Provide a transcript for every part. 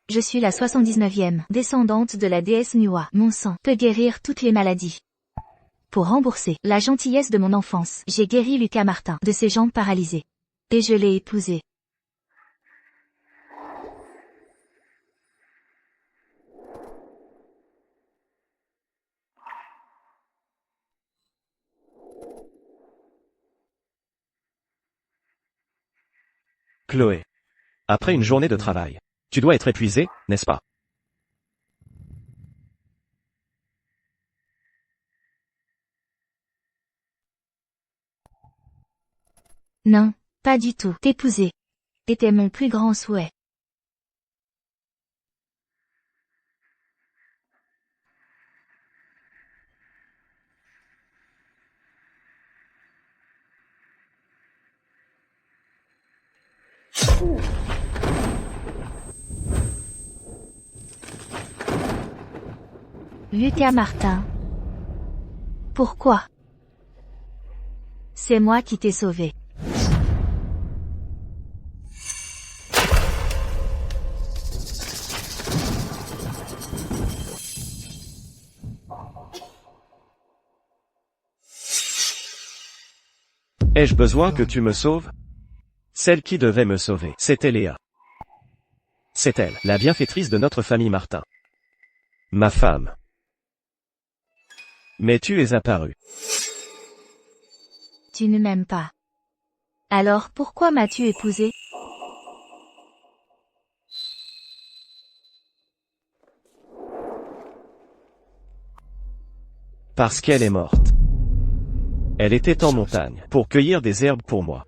Je suis la 79e descendante de la déesse Nuwa. Mon sang peut guérir toutes les maladies. Pour rembourser la gentillesse de mon enfance, j'ai guéri Lucas Martin de ses jambes paralysées. Et je l'ai épousé. Chloé. Après une journée de travail, tu dois être épuisée, n'est-ce pas? Non, pas du tout. T'épouser était mon plus grand souhait. Lucas Martin. Pourquoi? C'est moi qui t'ai sauvé. Ai-je besoin que tu me sauves? Celle qui devait me sauver, c'était Léa. C'est elle, la bienfaitrice de notre famille Martin. Ma femme. Mais tu es apparue. Tu ne m'aimes pas. Alors pourquoi m'as-tu épousé? Parce qu'elle est morte. Elle était en montagne, pour cueillir des herbes pour moi.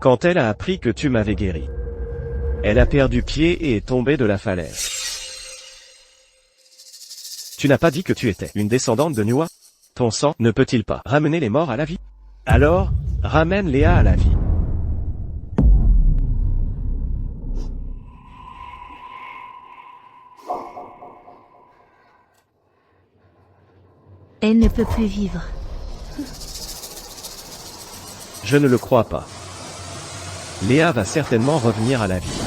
Quand elle a appris que tu m'avais guéri, elle a perdu pied et est tombée de la falaise. Tu n'as pas dit que tu étais une descendante de Nuwa? Ton sang ne peut-il pas ramener les morts à la vie? Alors, ramène Léa à la vie. Elle ne peut plus vivre. Je ne le crois pas. Léa va certainement revenir à la vie.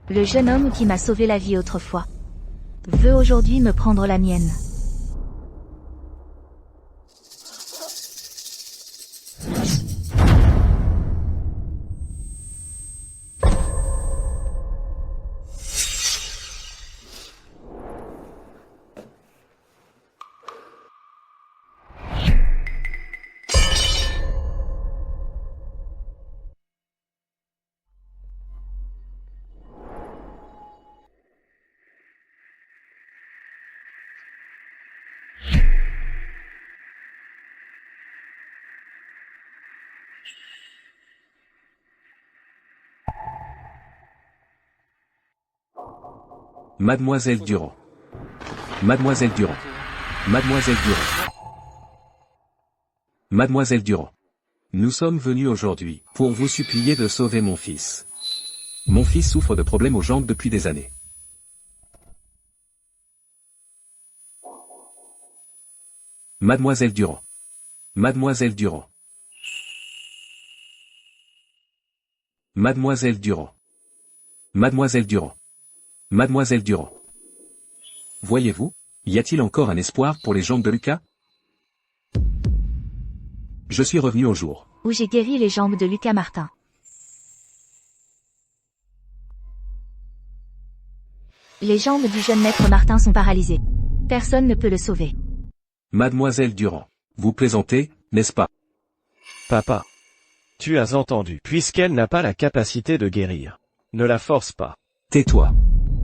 Le jeune homme qui m'a sauvé la vie autrefois veut aujourd'hui me prendre la mienne. Mademoiselle Durand. Mademoiselle Durand. Mademoiselle Durand. Mademoiselle Durand. Nous sommes venus aujourd'hui pour vous supplier de sauver mon fils. Mon fils souffre de problèmes aux jambes depuis des années. Mademoiselle Durand. Mademoiselle Durand. Mademoiselle Durand. Mademoiselle Durand. Mademoiselle Durand. Voyez-vous, y a-t-il encore un espoir pour les jambes de Lucas? Je suis revenu au jour Où j'ai guéri les jambes de Lucas Martin. Les jambes du jeune maître Martin sont paralysées. Personne ne peut le sauver. Mademoiselle Durand. Vous plaisantez, n'est-ce pas? Papa. Tu as entendu. Puisqu'elle n'a pas la capacité de guérir, ne la force pas. Tais-toi.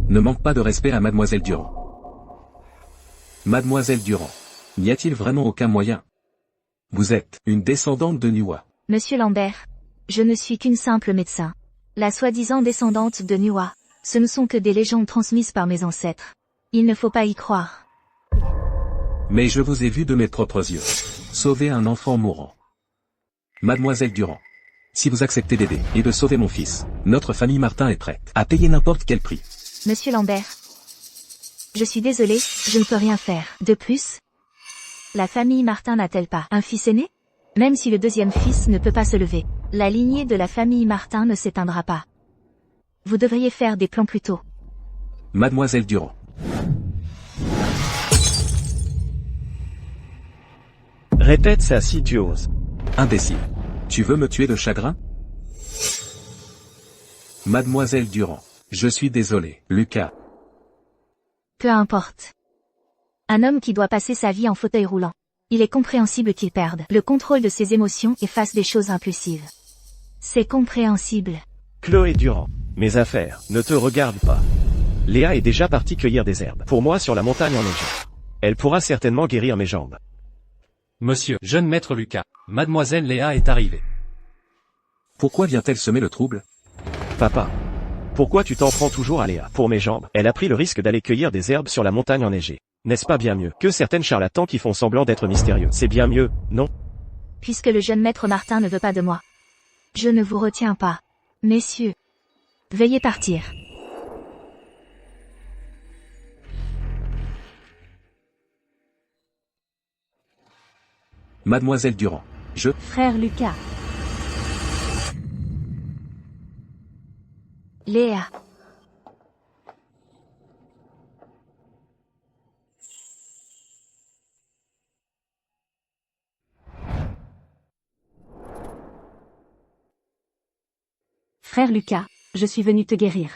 Ne manque pas de respect à Mademoiselle Durand. Mademoiselle Durand. N'y a-t-il vraiment aucun moyen? Vous êtes une descendante de Nuwa. Monsieur Lambert, je ne suis qu'une simple médecin. La soi-disant descendante de Nuwa, ce ne sont que des légendes transmises par mes ancêtres. Il ne faut pas y croire. Mais je vous ai vu de mes propres yeux sauver un enfant mourant. Mademoiselle Durand. Si vous acceptez d'aider et de sauver mon fils, notre famille Martin est prête à payer n'importe quel prix. Monsieur Lambert, je suis désolée, je ne peux rien faire. De plus, la famille Martin n'a-t-elle pas un fils aîné? Même si le deuxième fils ne peut pas se lever, La lignée de la famille Martin ne s'éteindra pas. Vous devriez faire des plans plus tôt. Mademoiselle Durand. Répète ça si tu oses. Imbécile. Tu veux me tuer de chagrin? Mademoiselle Durand. Je suis désolé, Lucas. Peu importe. Un homme qui doit passer sa vie en fauteuil roulant. Il est compréhensible qu'il perde le contrôle de ses émotions et fasse des choses impulsives. C'est compréhensible. Chloé Durand. Mes affaires ne te regardent pas. Léa est déjà partie cueillir des herbes pour moi sur la montagne enneigée. Elle pourra certainement guérir mes jambes. Monsieur, jeune maître Lucas, mademoiselle Léa est arrivée. Pourquoi vient-elle semer le trouble? Papa. Pourquoi tu t'en prends toujours à Léa pour mes jambes? Elle a pris le risque d'aller cueillir des herbes sur la montagne enneigée. N'est-ce pas bien mieux que certaines charlatans qui font semblant d'être mystérieux? C'est bien mieux, non? Puisque le jeune maître Martin ne veut pas de moi. Je ne vous retiens pas. Messieurs. Veuillez partir. Mademoiselle Durand. Frère Lucas. Léa. Frère Lucas, je suis venu te guérir.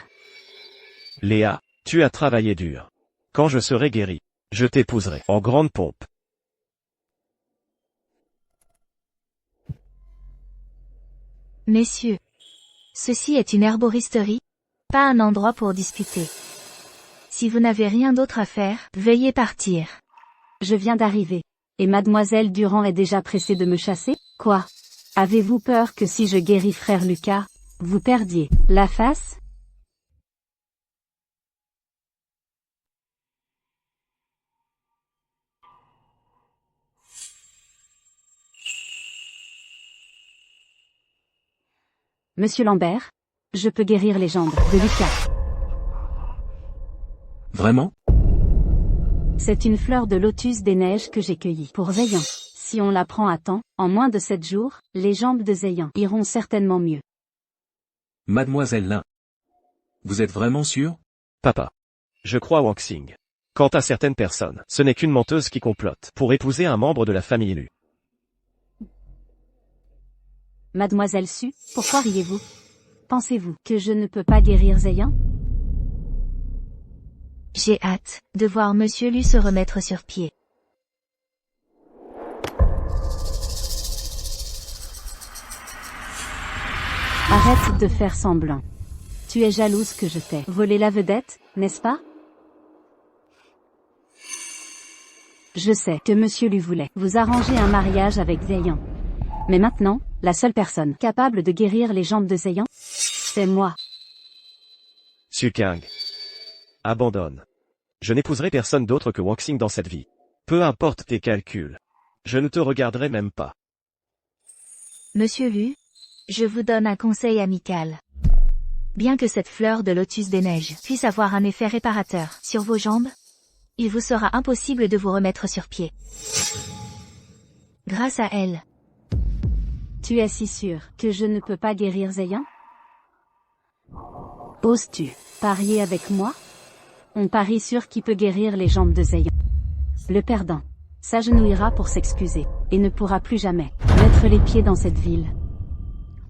Léa, tu as travaillé dur. Quand je serai guéri, je t'épouserai en grande pompe. Messieurs. Ceci est une herboristerie, pas un endroit pour discuter. Si vous n'avez rien d'autre à faire, veuillez partir. Je viens d'arriver. Et mademoiselle Durand est déjà pressée de me chasser? Quoi? Avez-vous peur que si je guéris frère Lucas, vous perdiez la face? Monsieur Lambert, je peux guérir les jambes de Lucas. Vraiment? C'est une fleur de lotus des neiges que j'ai cueillie pour Zéyan. Si on la prend à temps, en moins de 7 jours, les jambes de Zéyan iront certainement mieux. Mademoiselle Lin. Vous êtes vraiment sûr? Papa. Je crois Wang Xing. Quant à certaines personnes, ce n'est qu'une menteuse qui complote pour épouser un membre de la famille Lu. Mademoiselle Su, pourquoi riez-vous? Pensez-vous que je ne peux pas guérir Zéyan? J'ai hâte de voir Monsieur Lu se remettre sur pied. Arrête de faire semblant. Tu es jalouse que je t'ai volé la vedette, n'est-ce pas? Je sais que Monsieur Lu voulait vous arranger un mariage avec Zéyan. Mais maintenant, la seule personne capable de guérir les jambes de Zéyan, c'est moi. Su Kang. Abandonne. Je n'épouserai personne d'autre que Wang Xing dans cette vie. Peu importe tes calculs. Je ne te regarderai même pas. Monsieur Lu, je vous donne un conseil amical. Bien que cette fleur de lotus des neiges puisse avoir un effet réparateur sur vos jambes, il vous sera impossible de vous remettre sur pied. Grâce à elle. Tu es si sûr que je ne peux pas guérir Zéyan? Oses-tu parier avec moi? On parie sur qui peut guérir les jambes de Zéyan. Le perdant s'agenouillera pour s'excuser, et ne pourra plus jamais mettre les pieds dans cette ville.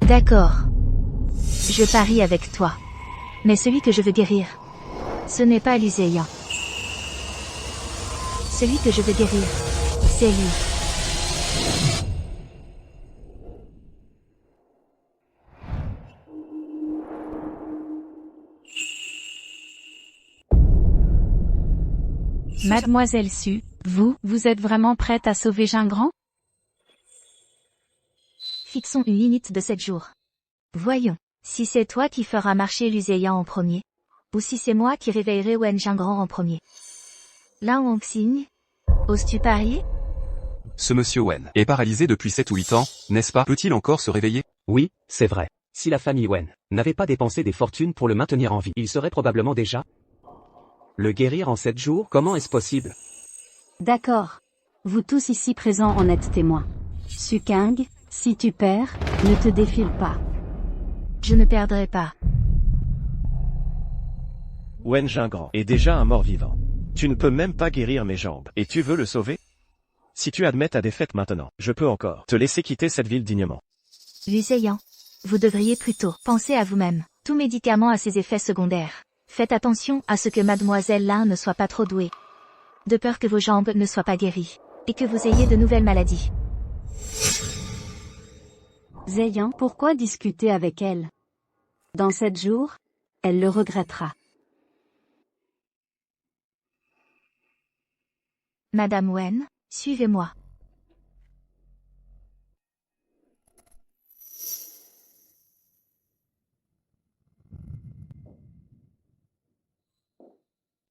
D'accord. Je parie avec toi. Mais celui que je veux guérir, ce n'est pas Lu Zéyan. Celui que je veux guérir, c'est lui. Mademoiselle Su, vous êtes vraiment prête à sauver Gingran? Fixons une limite de 7 jours. Voyons, si c'est toi qui feras marcher Lu Zéyan en premier, ou si c'est moi qui réveillerai Wen Jingran en premier. Là Wang Xing, oses-tu parier? Ce monsieur Wen est paralysé depuis 7 ou 8 ans, n'est-ce pas? Peut-il encore se réveiller? Oui, c'est vrai. Si la famille Wen n'avait pas dépensé des fortunes pour le maintenir en vie, il serait probablement déjà le guérir en 7 jours. Comment est-ce possible? D'accord. Vous tous ici présents en êtes témoins. Su Kang, si tu perds, Ne te défile pas. Je ne perdrai pas. Wen Jingran est déjà un mort-vivant. Tu ne peux même pas guérir mes jambes, et tu veux le sauver? Si tu admets ta défaite maintenant, je peux encore te laisser quitter cette ville dignement. Lu Zheyan, vous devriez plutôt penser à vous-même. Tout médicament a ses effets secondaires. Faites attention à ce que mademoiselle Lin ne soit pas trop douée. De peur que vos jambes ne soient pas guéries. Et que vous ayez de nouvelles maladies. Zheyan, pourquoi discuter avec elle? Dans 7 jours, elle le regrettera. Madame Wen, suivez-moi.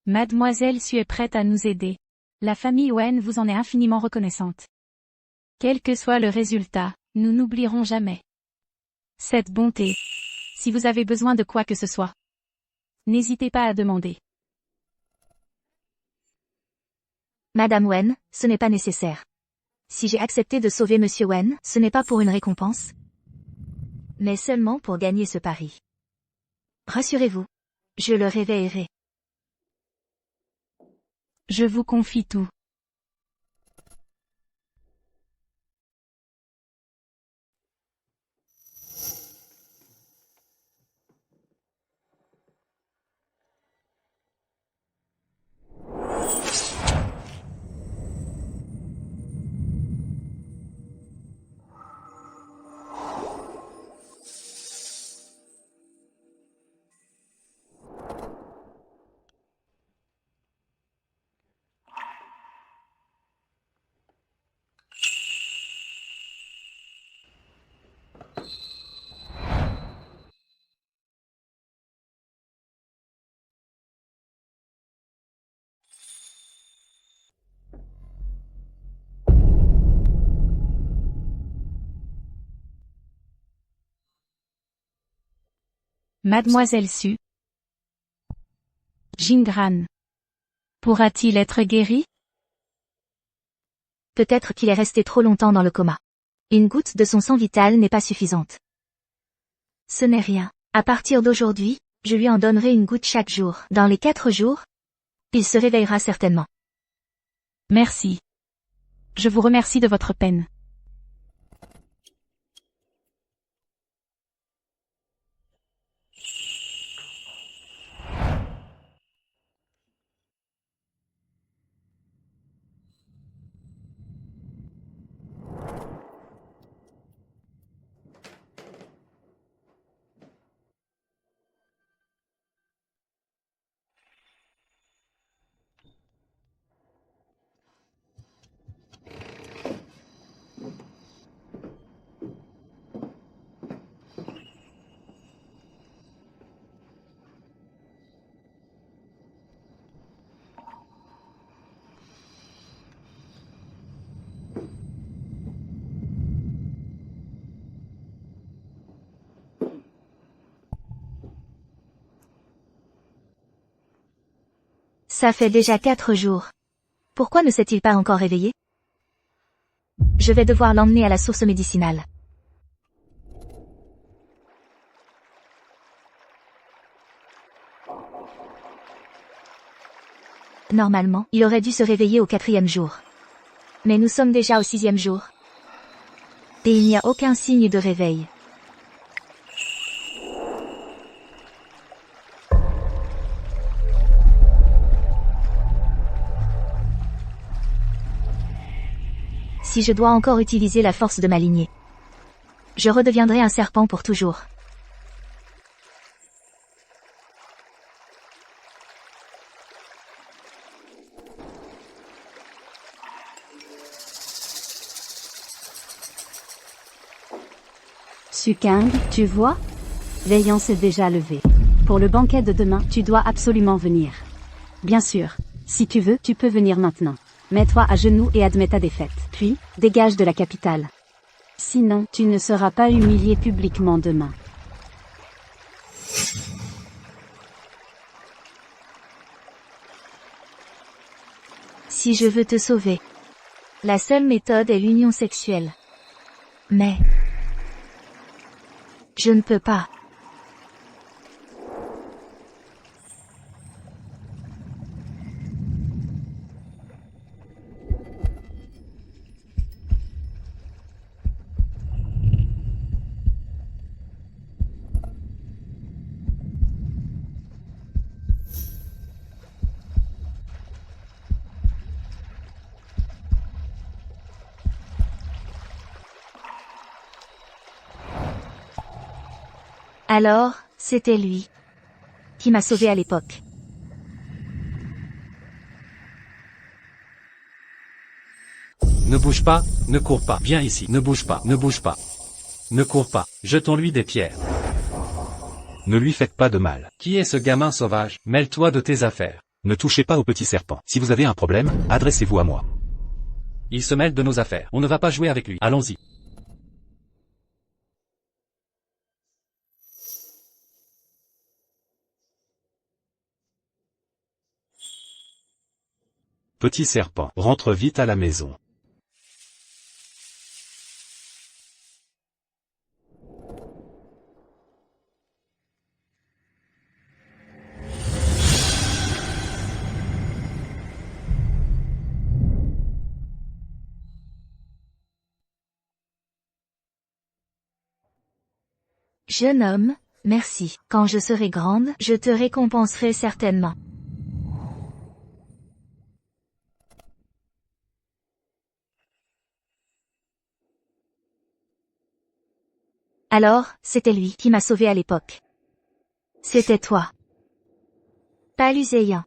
Mademoiselle Su est prête à nous aider. La famille Wen vous en est infiniment reconnaissante. Quel que soit le résultat, nous n'oublierons jamais cette bonté. Si vous avez besoin de quoi que ce soit, n'hésitez pas à demander. Madame Wen, ce n'est pas nécessaire. Si j'ai accepté de sauver Monsieur Wen, ce n'est pas pour une récompense, mais seulement pour gagner ce pari. Rassurez-vous, je le réveillerai. Je vous confie tout. Mademoiselle Su. Jingran. Pourra-t-il être guéri? Peut-être qu'il est resté trop longtemps dans le coma. Une goutte de son sang vital n'est pas suffisante. Ce n'est rien. À partir d'aujourd'hui, je lui en donnerai une goutte chaque jour. Dans les 4 jours, il se réveillera certainement. Merci. Je vous remercie de votre peine. Ça fait déjà 4 jours. Pourquoi ne s'est-il pas encore réveillé? Je vais devoir l'emmener à la source médicinale. Normalement, il aurait dû se réveiller au 4e jour. Mais nous sommes déjà au 6e jour. Et il n'y a aucun signe de réveil. Si je dois encore utiliser la force de ma lignée, je redeviendrai un serpent pour toujours. Sukang, tu vois? Zheyan s'est déjà levé. Pour le banquet de demain, tu dois absolument venir. Bien sûr. Si tu veux, tu peux venir maintenant. Mets-toi à genoux et admets ta défaite. Puis, dégage de la capitale. Sinon, tu ne seras pas humilié publiquement demain. Si je veux te sauver, la seule méthode est l'union sexuelle. Mais Je ne peux pas. Alors, c'était lui qui m'a sauvé à l'époque. Ne bouge pas, ne cours pas. Viens ici. Ne bouge pas, ne bouge pas. Ne cours pas. Jetons-lui des pierres. Ne lui faites pas de mal. Qui est ce gamin sauvage? Mêle-toi de tes affaires. Ne touchez pas au petit serpent. Si vous avez un problème, adressez-vous à moi. Il se mêle de nos affaires. On ne va pas jouer avec lui. Allons-y. Petit serpent, rentre vite à la maison. Jeune homme, merci. Quand je serai grande, je te récompenserai certainement. Alors, c'était lui qui m'a sauvé à l'époque. C'était toi. Paluséen.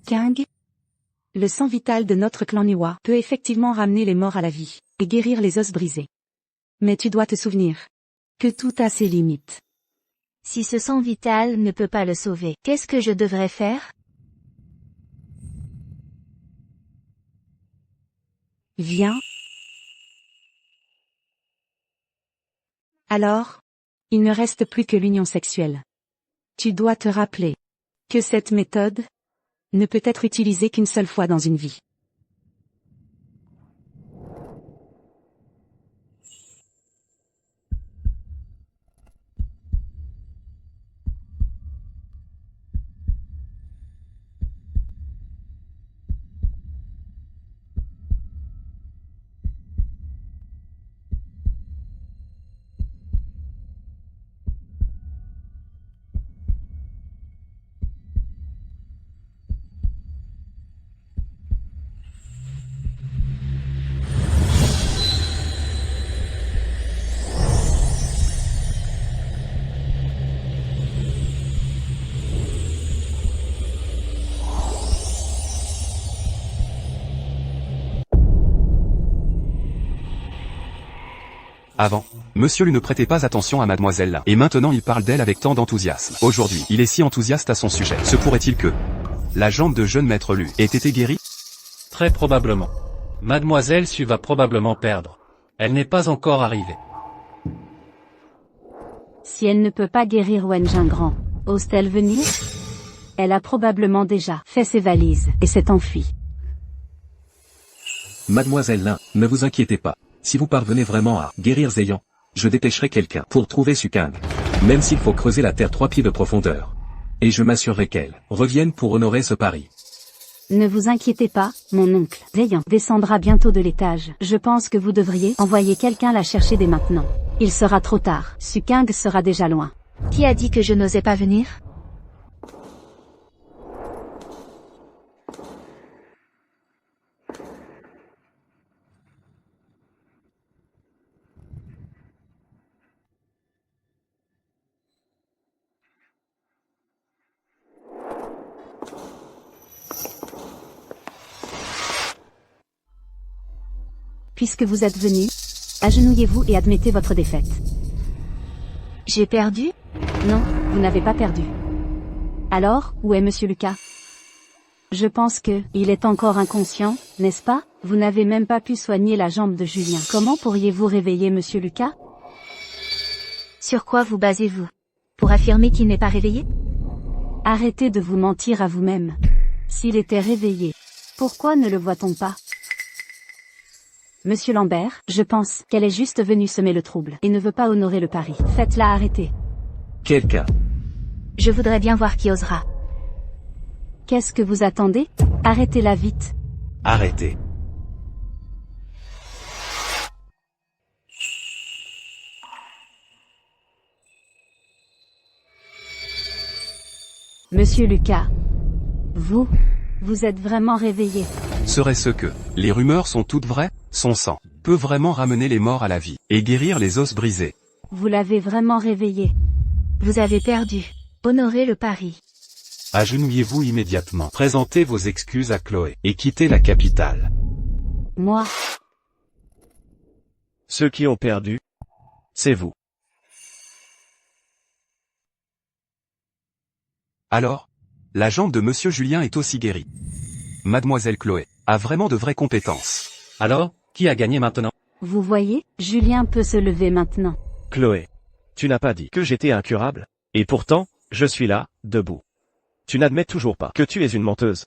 King. Le sang vital de notre clan Niwa peut effectivement ramener les morts à la vie, et guérir les os brisés. Mais tu dois te souvenir que tout a ses limites. Si ce sang vital ne peut pas le sauver, qu'est-ce que je devrais faire? Viens. Alors, il ne reste plus que l'union sexuelle. Tu dois te rappeler que cette méthode ne peut être utilisée qu'une seule fois dans une vie. Avant, Monsieur Lu ne prêtait pas attention à Mademoiselle Lin, et maintenant il parle d'elle avec tant d'enthousiasme. Aujourd'hui, il est si enthousiaste à son sujet. Se pourrait-il que la jambe de jeune maître Lu ait été guérie? Très probablement. Mademoiselle Su va probablement perdre. Elle n'est pas encore arrivée. Si elle ne peut pas guérir Wen Jingran, ose-t-elle venir? Elle a probablement déjà fait ses valises et s'est enfuie. Mademoiselle Lin, ne vous inquiétez pas. Si vous parvenez vraiment à guérir Zéyan, je dépêcherai quelqu'un pour trouver Sukang. Même s'il faut creuser la terre 3 pieds de profondeur. Et je m'assurerai qu'elle revienne pour honorer ce pari. Ne vous inquiétez pas, mon oncle. Zéyan descendra bientôt de l'étage. Je pense que vous devriez envoyer quelqu'un la chercher dès maintenant. Il sera trop tard. Sukang sera déjà loin. Qui a dit que je n'osais pas venir? Puisque vous êtes venu, agenouillez-vous et admettez votre défaite. J'ai perdu? Non, vous n'avez pas perdu. Alors, où est Monsieur Lucas? Je pense que, il est encore inconscient, n'est-ce pas? Vous n'avez même pas pu soigner la jambe de Julien. Comment pourriez-vous réveiller Monsieur Lucas? Sur quoi vous basez-vous? Pour affirmer qu'il n'est pas réveillé? Arrêtez de vous mentir à vous-même. S'il était réveillé, pourquoi ne le voit-on pas? Monsieur Lambert, je pense qu'elle est juste venue semer le trouble et ne veut pas honorer le pari. Faites-la arrêter. Quelqu'un. Je voudrais bien voir qui osera. Qu'est-ce que vous attendez? Arrêtez-la vite. Arrêtez. Monsieur Lucas. Vous êtes vraiment réveillé. Serait-ce que les rumeurs sont toutes vraies? Son sang peut vraiment ramener les morts à la vie et guérir les os brisés. Vous l'avez vraiment réveillé. Vous avez perdu. Honorez le pari. Agenouillez-vous immédiatement. Présentez vos excuses à Chloé et quittez la capitale. Moi, Ceux qui ont perdu, c'est vous. Alors, la jambe de Monsieur Julien est aussi guérie. Mademoiselle Chloé a vraiment de vraies compétences. Alors, qui a gagné maintenant? vous voyez, Julien peut se lever maintenant. Chloé, tu n'as pas dit que j'étais incurable? Et pourtant, je suis là, debout. Tu n'admets toujours pas que tu es une menteuse.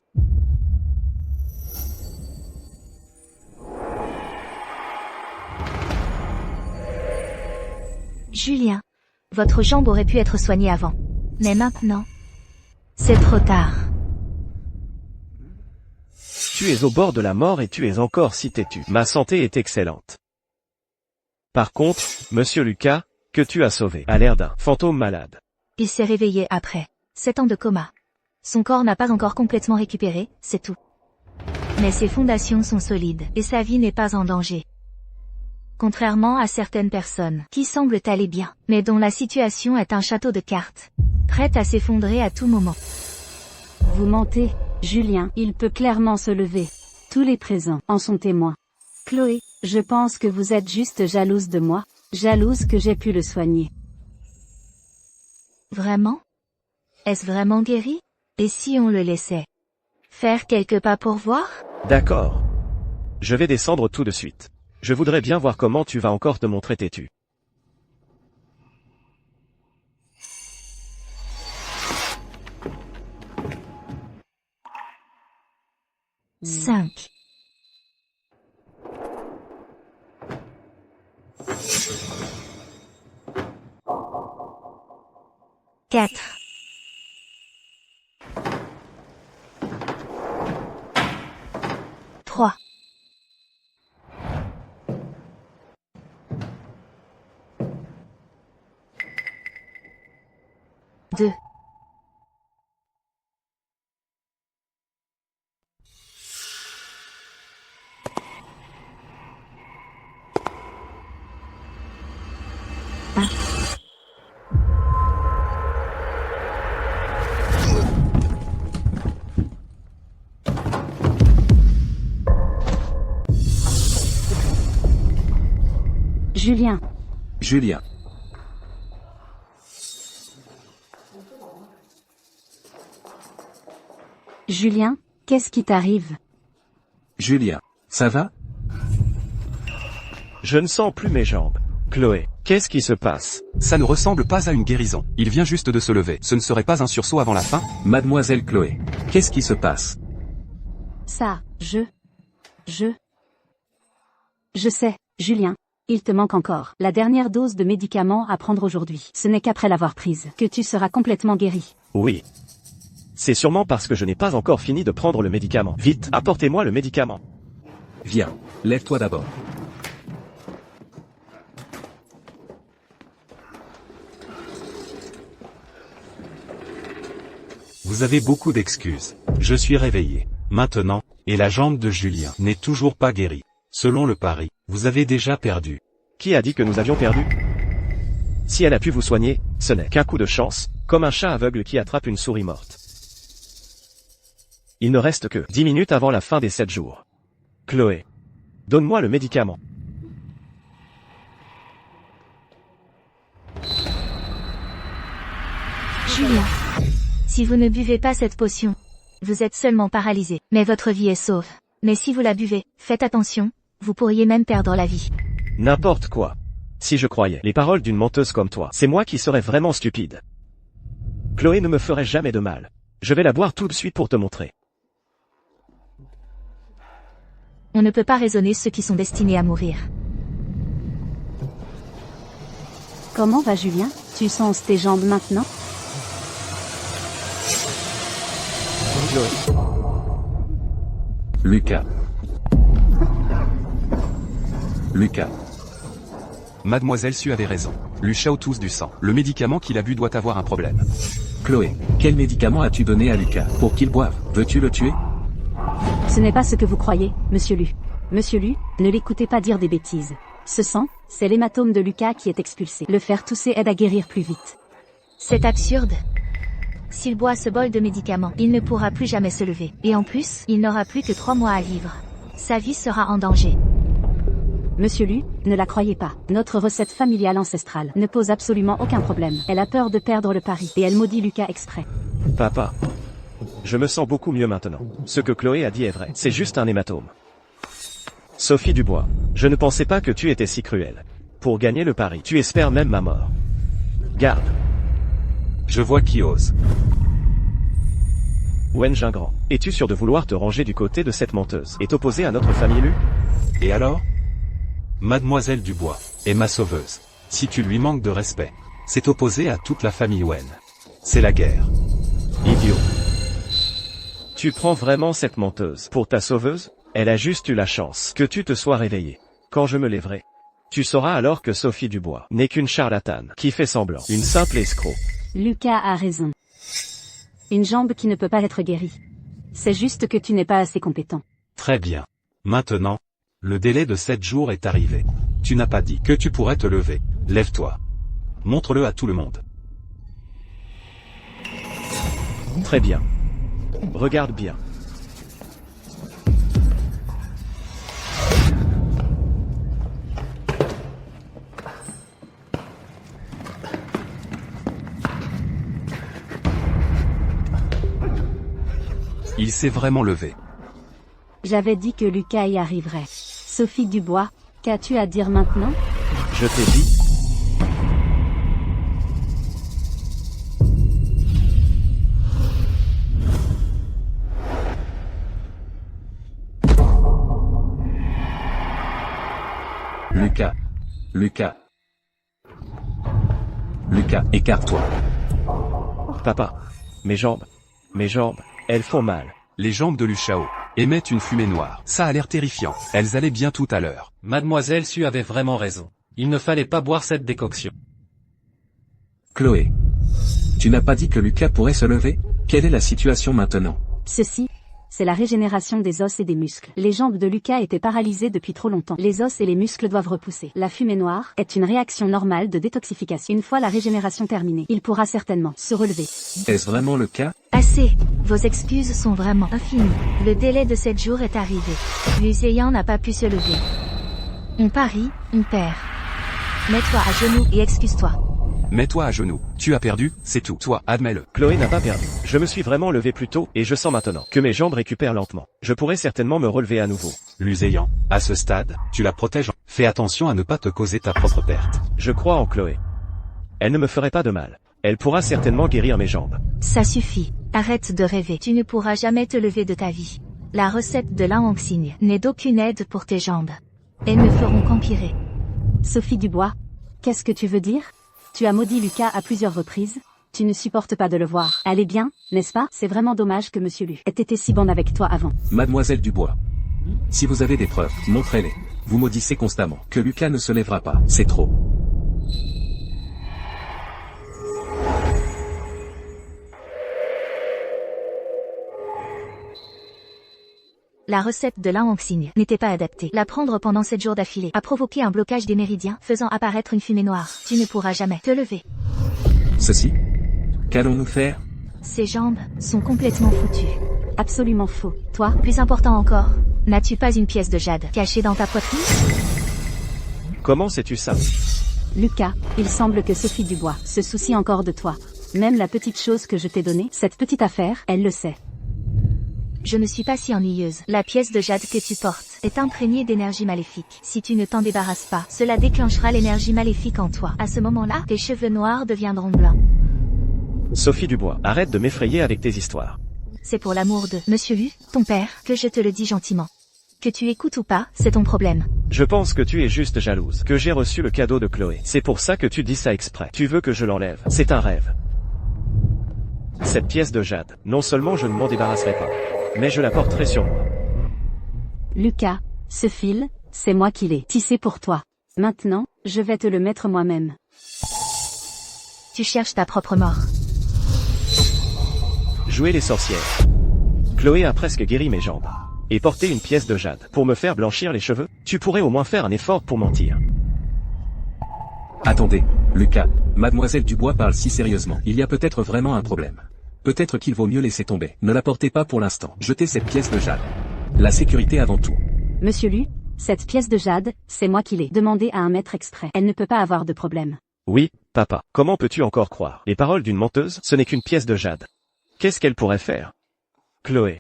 Julien, votre jambe aurait pu être soignée avant. Mais maintenant, c'est trop tard. Tu es au bord de la mort et tu es encore si têtu. Ma santé est excellente. Par contre, Monsieur Lucas, que tu as sauvé, a l'air d'un fantôme malade. Il s'est réveillé après 7 ans de coma. Son corps n'a pas encore complètement récupéré, c'est tout. Mais ses fondations sont solides et sa vie n'est pas en danger. Contrairement à certaines personnes qui semblent aller bien, mais dont la situation est un château de cartes, prête à s'effondrer à tout moment. Vous mentez, Julien, il peut clairement se lever. Tous les présents en sont témoins. Chloé, je pense que vous êtes juste jalouse de moi, jalouse que j'ai pu le soigner. Vraiment? Est-ce vraiment guéri? Et si on le laissait faire quelques pas pour voir? D'accord. Je vais descendre tout de suite. Je voudrais bien voir comment tu vas encore te montrer têtu. Cinq. Quatre. Trois. Deux. Julien, Julien. Julien, qu'est-ce qui t'arrive? Julien. Ça va? Je ne sens plus mes jambes. Chloé, qu'est-ce qui se passe? Ça ne ressemble pas à une guérison. Il vient juste de se lever. Ce ne serait pas un sursaut avant la fin? Mademoiselle Chloé. Qu'est-ce qui se passe? Ça, je sais, Julien. Il te manque encore la dernière dose de médicaments à prendre aujourd'hui. Ce n'est qu'après l'avoir prise que tu seras complètement guéri. Oui. C'est sûrement parce que je n'ai pas encore fini de prendre le médicament. Vite, apportez-moi le médicament. Viens. Lève-toi d'abord. Vous avez beaucoup d'excuses. Je suis réveillé. Maintenant, et la jambe de Julien n'est toujours pas guérie. Selon le pari, vous avez déjà perdu. Qui a dit que nous avions perdu? Si elle a pu vous soigner, ce n'est qu'un coup de chance, comme un chat aveugle qui attrape une souris morte. Il ne reste que 10 minutes avant la fin des 7 jours. Chloé, donne-moi le médicament. Julien, si vous ne buvez pas cette potion, vous êtes seulement paralysé, mais votre vie est sauve. Mais si vous la buvez, faites attention, vous pourriez même perdre la vie. N'importe quoi. Si je croyais les paroles d'une menteuse comme toi, c'est moi qui serais vraiment stupide. Chloé ne me ferait jamais de mal. Je vais la boire tout de suite pour te montrer. On ne peut pas raisonner ceux qui sont destinés à mourir. Comment va Julien? Tu sens tes jambes maintenant? Chloé. Lucas. Lucas. Mademoiselle Su avait raison. Lu Shao tousse du sang. Le médicament qu'il a bu doit avoir un problème. Chloé, quel médicament as-tu donné à Lucas pour qu'il boive? Veux-tu le tuer? Ce n'est pas ce que vous croyez, Monsieur Lu. Monsieur Lu, ne l'écoutez pas dire des bêtises. Ce sang, c'est l'hématome de Lucas qui est expulsé. Le faire tousser aide à guérir plus vite. C'est absurde. S'il boit ce bol de médicaments, il ne pourra plus jamais se lever. Et en plus, il n'aura plus que 3 mois à vivre. Sa vie sera en danger. Monsieur Lu, ne la croyez pas. Notre recette familiale ancestrale ne pose absolument aucun problème. Elle a peur de perdre le pari et elle maudit Lucas exprès. Papa. Je me sens beaucoup mieux maintenant. Ce que Chloé a dit est vrai. C'est juste un hématome. Sophie Dubois, je ne pensais pas que tu étais si cruelle. Pour gagner le pari, tu espères même ma mort. Garde. Je vois qui ose. Wen Gingran, es-tu sûr de vouloir te ranger du côté de cette menteuse et t'opposer à notre famille Lu? Et alors? Mademoiselle Dubois est ma sauveuse. Si tu lui manques de respect, c'est opposé à toute la famille Wen. C'est la guerre. Idiot. Tu prends vraiment cette menteuse pour ta sauveuse? Elle a juste eu la chance que tu te sois réveillé. Quand je me lèverai, tu sauras alors que Sophie Dubois n'est qu'une charlatane qui fait semblant, une simple escroc. Lucas a raison. Une jambe qui ne peut pas être guérie. C'est juste que tu n'es pas assez compétent. Très bien. Maintenant, le délai de 7 jours est arrivé. Tu n'as pas dit que tu pourrais te lever. Lève-toi. Montre-le à tout le monde. Très bien. Regarde bien. Il s'est vraiment levé. J'avais dit que Lucas y arriverait. Sophie Dubois, qu'as-tu à dire maintenant? Je t'ai dit. Lucas. Lucas. Lucas, écarte-toi. Papa. Mes jambes, elles font mal. Les jambes de Lu Shao émettent une fumée noire. Ça a l'air terrifiant. Elles allaient bien tout à l'heure. Mademoiselle Su avait vraiment raison. Il ne fallait pas boire cette décoction. Chloé. Tu n'as pas dit que Lucas pourrait se lever? Quelle est la situation maintenant? Ceci, c'est la régénération des os et des muscles. Les jambes de Lucas étaient paralysées depuis trop longtemps. Les os et les muscles doivent repousser. La fumée noire est une réaction normale de détoxification. Une fois la régénération terminée, il pourra certainement se relever. Est-ce vraiment le cas? Assez. Vos excuses sont vraiment infinies. Le délai de 7 jours est arrivé. Lu Zheyan n'a pas pu se lever. On parie, on perd. Mets-toi à genoux et excuse-toi. Mets-toi à genoux. Tu as perdu, c'est tout. Toi, admets-le. Chloé n'a pas perdu. Je me suis vraiment levé plus tôt et je sens maintenant que mes jambes récupèrent lentement. Je pourrais certainement me relever à nouveau. Lu Zheyan, à ce stade, tu la protèges. Fais attention à ne pas te causer ta propre perte. Je crois en Chloé. Elle ne me ferait pas de mal. Elle pourra certainement guérir mes jambes. Ça suffit. Arrête de rêver. Tu ne pourras jamais te lever de ta vie. La recette de Lan Hongxing n'est d'aucune aide pour tes jambes. Elles ne feront qu'empirer. Sophie Dubois, qu'est-ce que tu veux dire? Tu as maudit Lucas à plusieurs reprises. Tu ne supportes pas de le voir. Elle est bien, n'est-ce pas? C'est vraiment dommage que Monsieur Lu ait été si bon avec toi avant. Mademoiselle Dubois. Si vous avez des preuves, montrez-les. Vous maudissez constamment que Lucas ne se lèvera pas. C'est trop. La recette de Lan Hongxing n'était pas adaptée. La prendre pendant 7 jours d'affilée a provoqué un blocage des méridiens, faisant apparaître une fumée noire. Tu ne pourras jamais te lever. Ceci? Qu'allons-nous faire? Ses jambes sont complètement foutues. Absolument faux. Toi, Plus important encore, n'as-tu pas une pièce de jade cachée dans ta poitrine? Comment sais-tu ça? Lucas, il semble que Sophie Dubois se soucie encore de toi. Même la petite chose que je t'ai donnée, cette petite affaire, elle le sait. Je ne suis pas si ennuyeuse. La pièce de jade que tu portes est imprégnée d'énergie maléfique. Si tu ne t'en débarrasses pas, cela déclenchera l'énergie maléfique en toi. À ce moment-là, tes cheveux noirs deviendront blancs. Sophie Dubois, arrête de m'effrayer avec tes histoires. C'est pour l'amour de Monsieur Lu, ton père, que je te le dis gentiment. Que tu écoutes ou pas, c'est ton problème. Je pense que tu es juste jalouse, que j'ai reçu le cadeau de Chloé. C'est pour ça que tu dis ça exprès. Tu veux que je l'enlève. C'est un rêve. Cette pièce de jade, non seulement je ne m'en débarrasserai pas, mais je la porterai sur moi. Lucas, ce fil, c'est moi qui l'ai tissé pour toi. Maintenant, je vais te le mettre moi-même. Tu cherches ta propre mort. Jouer les sorcières. Chloé a presque guéri mes jambes. Et porter une pièce de jade pour me faire blanchir les cheveux, tu pourrais au moins faire un effort pour mentir. Attendez, Lucas, mademoiselle Dubois parle si sérieusement. Il y a peut-être vraiment un problème. Peut-être qu'il vaut mieux laisser tomber. Ne la portez pas pour l'instant. Jetez cette pièce de jade. La sécurité avant tout. Monsieur Lu, cette pièce de jade, c'est moi qui l'ai demandée à un maître exprès. Elle ne peut pas avoir de problème. Oui, papa, comment peux-tu encore croire les paroles d'une menteuse? Ce n'est qu'une pièce de jade. Qu'est-ce qu'elle pourrait faire? Chloé.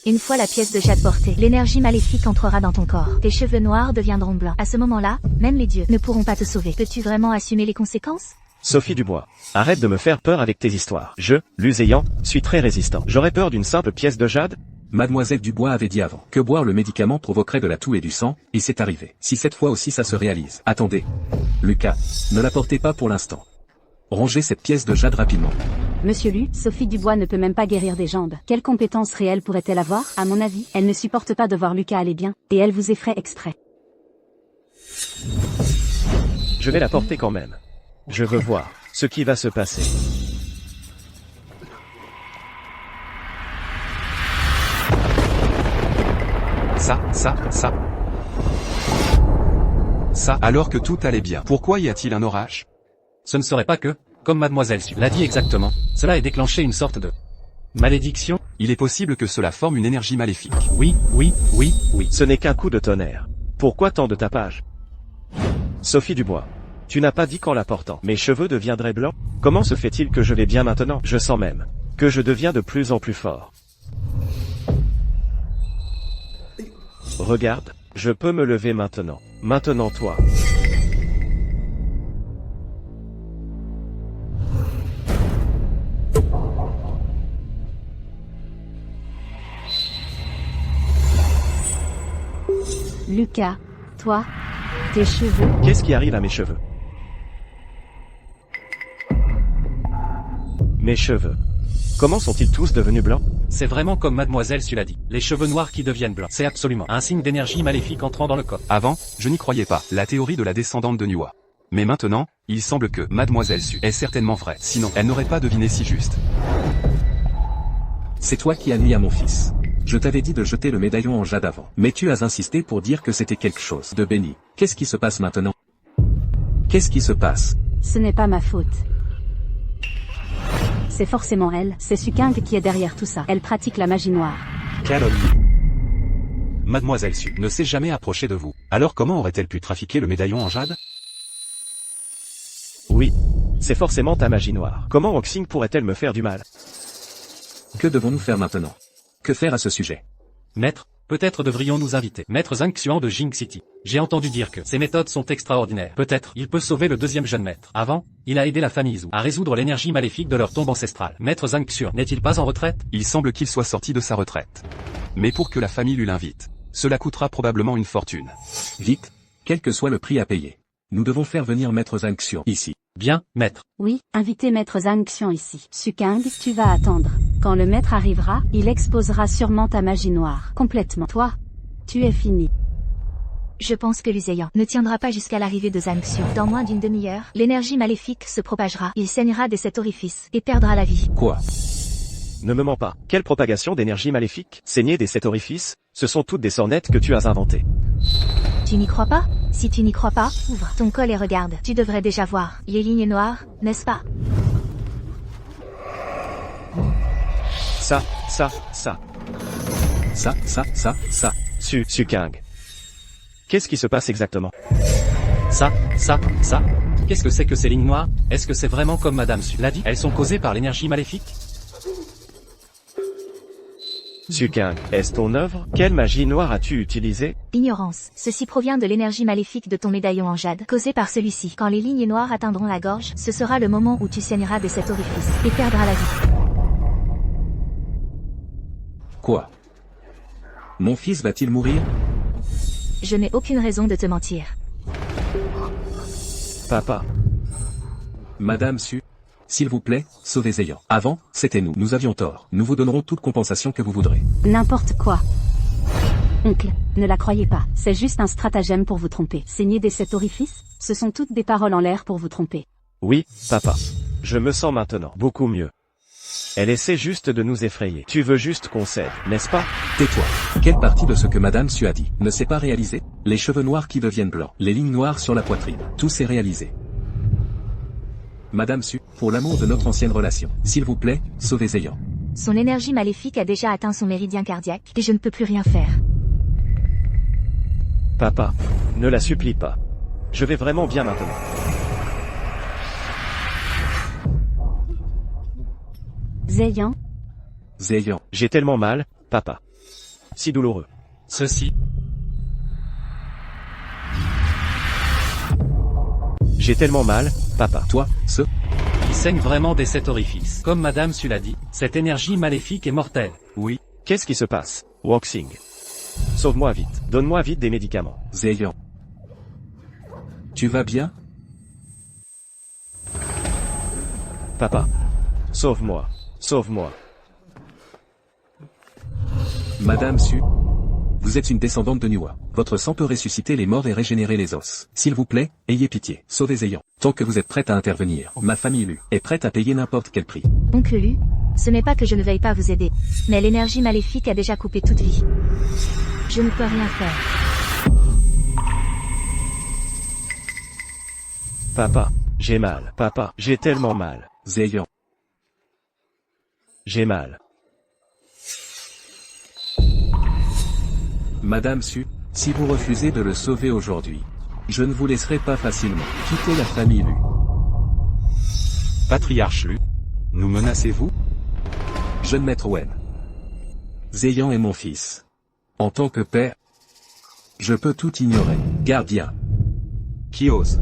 Une fois la pièce de jade portée, l'énergie maléfique entrera dans ton corps. Tes cheveux noirs deviendront blancs. À ce moment-là, même les dieux ne pourront pas te sauver. Peux-tu vraiment assumer les conséquences? Sophie Dubois, arrête de me faire peur avec tes histoires. Je, Luséant, suis très résistant. J'aurais peur d'une simple pièce de jade? Mademoiselle Dubois avait dit avant que boire le médicament provoquerait de la toux et du sang, et c'est arrivé. Si cette fois aussi ça se réalise. Attendez. Lucas, ne la portez pas pour l'instant. Rongez cette pièce de jade rapidement. Monsieur Lu, Sophie Dubois ne peut même pas guérir des jambes. Quelles compétences réelles pourrait-elle avoir? À mon avis, elle ne supporte pas de voir Lucas aller bien, et elle vous effraie exprès. Je vais la porter quand même. Je veux voir ce qui va se passer. Ça, alors que tout allait bien. Pourquoi y a-t-il un orage? Ce ne serait pas que, comme mademoiselle Su l'a dit exactement, cela ait déclenché une sorte de malédiction. Il est possible que cela forme une énergie maléfique. Oui. Ce n'est qu'un coup de tonnerre. Pourquoi tant de tapage? Sophie Dubois, tu n'as pas dit qu'en la portant, mes cheveux deviendraient blancs? Comment se fait-il que je vais bien maintenant? Je sens même que je deviens de plus en plus fort. Regarde, je peux me lever maintenant. Maintenant toi. Lucas, toi, tes cheveux. Qu'est-ce qui arrive à mes cheveux? Mes cheveux. Comment sont-ils tous devenus blancs? C'est vraiment comme mademoiselle Su l'a dit. Les cheveux noirs qui deviennent blancs. C'est absolument un signe d'énergie maléfique entrant dans le corps. Avant, je n'y croyais pas. La théorie de la descendante de Niwa. Mais maintenant, il semble que mademoiselle Su est certainement vraie. Sinon, elle n'aurait pas deviné si juste. C'est toi qui as nuit à mon fils. Je t'avais dit de jeter le médaillon en jade avant. Mais tu as insisté pour dire que c'était quelque chose de béni. Qu'est-ce qui se passe maintenant? Qu'est-ce qui se passe? Ce n'est pas ma faute. C'est forcément elle, c'est Sukang qui est derrière tout ça. Elle pratique la magie noire. Calomnie. Mademoiselle Su ne s'est jamais approchée de vous. Alors comment aurait-elle pu trafiquer le médaillon en jade? Oui. C'est forcément ta magie noire. Comment Roxing pourrait-elle me faire du mal? Que devons-nous faire maintenant? Que faire à ce sujet? Maître, peut-être devrions nous inviter Maître Zhang de Jing City. J'ai entendu dire que ses méthodes sont extraordinaires. Peut-être il peut sauver le deuxième jeune maître. Avant, il a aidé la famille Zhu à résoudre l'énergie maléfique de leur tombe ancestrale. Maître Zhang n'est-il pas en retraite? Il semble qu'il soit sorti de sa retraite. Mais pour que la famille lui l'invite, cela coûtera probablement une fortune. Vite, quel que soit le prix à payer. Nous devons faire venir Maître Zhang ici. Bien, maître. Oui, invitez Maître Zhang ici. Sukang, tu vas attendre. Quand le maître arrivera, il exposera sûrement ta magie noire. Complètement. Toi, tu es fini. Je pense que Luséant ne tiendra pas jusqu'à l'arrivée de Zhang Xiu. Dans moins d'une demi-heure, l'énergie maléfique se propagera. Il saignera de cet orifice et perdra la vie. Quoi? Ne me mens pas. Quelle propagation d'énergie maléfique? Saigner des 7 orifices? Ce sont toutes des sornettes que tu as inventées. Tu n'y crois pas? Si tu n'y crois pas, ouvre ton col et regarde. Tu devrais déjà voir les lignes noires, n'est-ce pas? Ça. Sukang. Qu'est-ce qui se passe exactement? Ça. Qu'est-ce que c'est que ces lignes noires? Est-ce que c'est vraiment comme madame Su l'a dit? Elles sont causées par l'énergie maléfique? Sukang, est-ce ton œuvre? Quelle magie noire as-tu utilisée? Ignorance. Ceci provient de l'énergie maléfique de ton médaillon en jade, causée par celui-ci. Quand les lignes noires atteindront la gorge, ce sera le moment où tu saigneras de cet orifice, et perdras la vie. Quoi? Mon fils va-t-il mourir? Je n'ai aucune raison de te mentir. Papa. Madame Su, s'il vous plaît, sauvez Zéyan. Avant, c'était nous. Nous avions tort. Nous vous donnerons toute compensation que vous voudrez. N'importe quoi. Oncle, ne la croyez pas. C'est juste un stratagème pour vous tromper. Saigner de cet orifice, ce sont toutes des paroles en l'air pour vous tromper. Oui, papa. Je me sens maintenant beaucoup mieux. Elle essaie juste de nous effrayer. Tu veux juste qu'on cède, n'est-ce pas? Tais-toi. Quelle partie de ce que Madame Su a dit ne s'est pas réalisée? Les cheveux noirs qui deviennent blancs, les lignes noires sur la poitrine, tout s'est réalisé. Madame Su, pour l'amour de notre ancienne relation, s'il vous plaît, sauvez Zéyan. Son énergie maléfique a déjà atteint son méridien cardiaque, et je ne peux plus rien faire. Papa. Ne la supplie pas. Je vais vraiment bien maintenant. Zéyan, Zéyan, J'ai tellement mal, papa. Si douloureux. Ceci, J'ai tellement mal, papa. toi, il saigne vraiment dès cet orifice. Comme Madame Su l'a dit, cette énergie maléfique est mortelle. Oui. Qu'est-ce qui se passe? Woxing. Sauve-moi vite. Donne-moi vite des médicaments. Zéyan. Tu vas bien? Papa. Sauve-moi. Sauve-moi. Madame Su, vous êtes une descendante de Nuwa. Votre sang peut ressusciter les morts et régénérer les os. S'il vous plaît, ayez pitié. Sauvez Zéyan. Tant que vous êtes prête à intervenir, ma famille Lu est prête à payer n'importe quel prix. Oncle Lu, ce n'est pas que je ne veuille pas vous aider, mais l'énergie maléfique a déjà coupé toute vie. Je ne peux rien faire. Papa. J'ai mal. Papa. J'ai tellement mal. Zéyan. J'ai mal. Madame Su, si vous refusez de le sauver aujourd'hui, je ne vous laisserai pas facilement quitter la famille Lu. Patriarche Lu. Nous menacez-vous? Jeune maître Wen. Zéyan est mon fils. En tant que père, je peux tout ignorer. Gardien. Qui ose?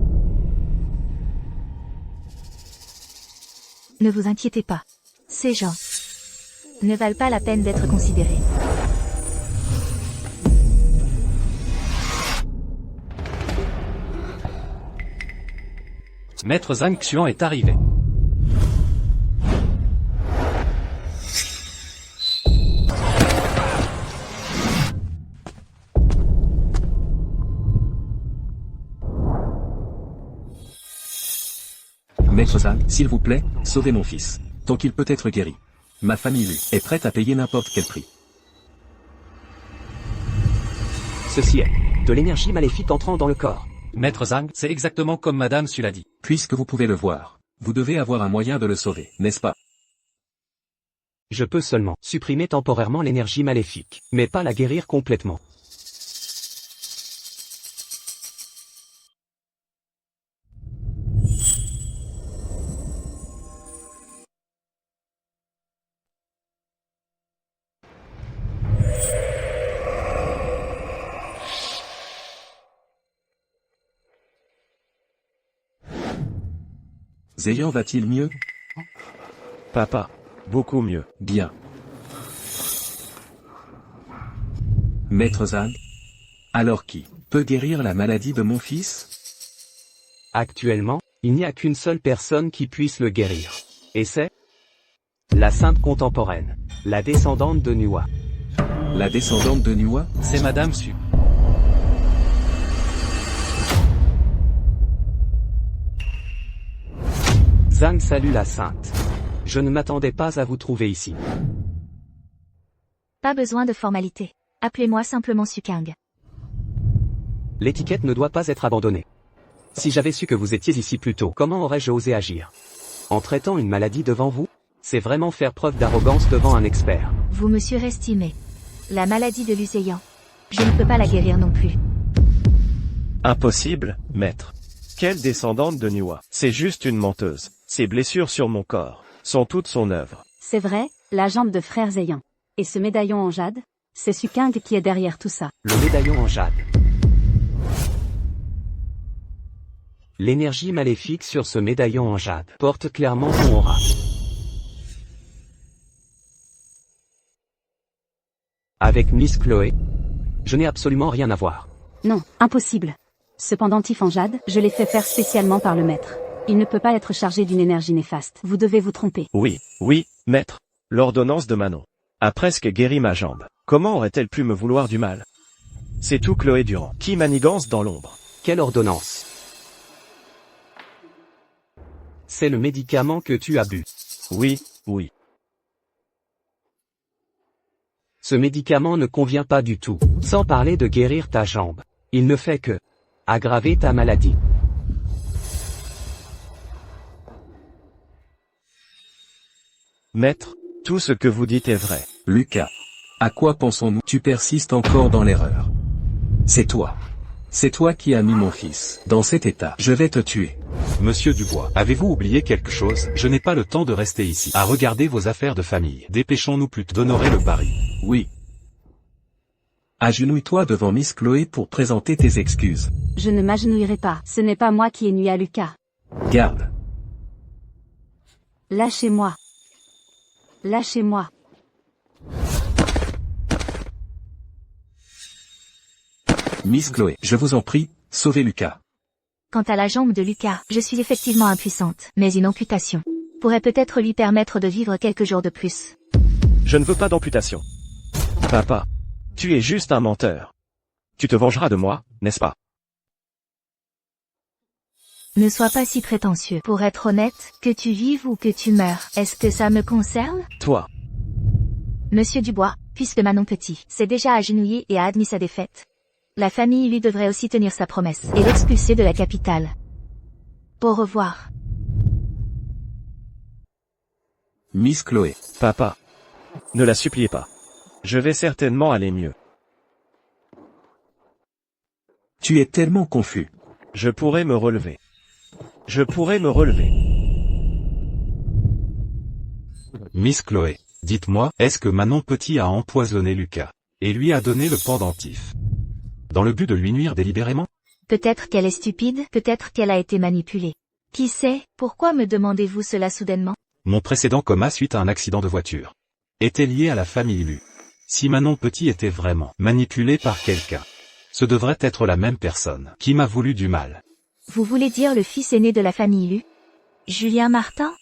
Ne vous inquiétez pas. Ces gens ne valent pas la peine d'être considérés. Maître Zhang Xuan est arrivé. Maître Zhang, s'il vous plaît, sauvez mon fils. Tant qu'il peut être guéri. Ma famille Lu est prête à payer n'importe quel prix. Ceci est de l'énergie maléfique entrant dans le corps. Maître Zhang, c'est exactement comme Madame Su l'a dit. Puisque vous pouvez le voir, vous devez avoir un moyen de le sauver, n'est-ce pas? Je peux seulement supprimer temporairement l'énergie maléfique, mais pas la guérir complètement. Zéyan va-t-il mieux? Papa. Beaucoup mieux. Bien. Maître Zhang? Alors qui peut guérir la maladie de mon fils? Actuellement, il n'y a qu'une seule personne qui puisse le guérir. Et c'est la sainte contemporaine, la descendante de Nuwa. La descendante de Nuwa? C'est Madame Su. Zhang salue la sainte. Je ne m'attendais pas à vous trouver ici. Pas besoin de formalité. Appelez-moi simplement Sukang. L'étiquette ne doit pas être abandonnée. Si j'avais su que vous étiez ici plus tôt, comment aurais-je osé agir? En traitant une maladie devant vous? C'est vraiment faire preuve d'arrogance devant un expert. Vous me surestimez. La maladie de Lucéyan. Je ne peux pas la guérir non plus. Impossible, maître. Quelle descendante de Nuwa? C'est juste une menteuse. Ces blessures sur mon corps sont toute son œuvre. C'est vrai, la jambe de frère Zéyan. Et ce médaillon en jade? C'est Suking qui est derrière tout ça. Le médaillon en jade. L'énergie maléfique sur ce médaillon en jade porte clairement ton aura. Avec Miss Chloé, je n'ai absolument rien à voir. Non, impossible. Ce pendentif en jade, je l'ai fait faire spécialement par le maître. Il ne peut pas être chargé d'une énergie néfaste. Vous devez vous tromper. Oui, maître. L'ordonnance de Manon a presque guéri ma jambe. Comment aurait-elle pu me vouloir du mal? C'est tout Chloé Durand, qui manigance dans l'ombre. Quelle ordonnance? C'est le médicament que tu as bu. Oui. Ce médicament ne convient pas du tout. Sans parler de guérir ta jambe. Il ne fait que aggraver ta maladie. Maître, tout ce que vous dites est vrai. Lucas. À quoi pensons-nous? Tu persistes encore dans l'erreur. C'est toi. C'est toi qui as mis mon fils dans cet état. Je vais te tuer. Monsieur Dubois, avez-vous oublié quelque chose? Je n'ai pas le temps de rester ici, à regarder vos affaires de famille. Dépêchons-nous plutôt d'honorer le pari. Oui. Agenouille-toi devant Miss Chloé pour présenter tes excuses. Je ne m'agenouillerai pas. Ce n'est pas moi qui ai nui à Lucas. Garde. Lâchez-moi. Lâchez-moi. Miss Chloé, je vous en prie, sauvez Lucas. Quant à la jambe de Lucas, je suis effectivement impuissante, mais une amputation pourrait peut-être lui permettre de vivre quelques jours de plus. Je ne veux pas d'amputation. Papa, tu es juste un menteur. Tu te vengeras de moi, n'est-ce pas? Ne sois pas si prétentieux. Pour être honnête, que tu vives ou que tu meurs, est-ce que ça me concerne? Toi. Monsieur Dubois, puisque Manon Petit s'est déjà agenouillé et a admis sa défaite, la famille lui devrait aussi tenir sa promesse et l'expulser de la capitale. Au revoir. Miss Chloé. Papa. Ne la suppliez pas. Je vais certainement aller mieux. Tu es tellement confus. Je pourrais me relever. Je pourrais me relever. Miss Chloé, dites-moi, est-ce que Manon Petit a empoisonné Lucas et lui a donné le pendentif dans le but de lui nuire délibérément? Peut-être qu'elle est stupide, peut-être qu'elle a été manipulée. Qui sait? Pourquoi me demandez-vous cela soudainement? Mon précédent coma suite à un accident de voiture était lié à la famille Lu. Si Manon Petit était vraiment manipulée par quelqu'un, ce devrait être la même personne qui m'a voulu du mal. Vous voulez dire le fils aîné de la famille Lu? Julien Martin?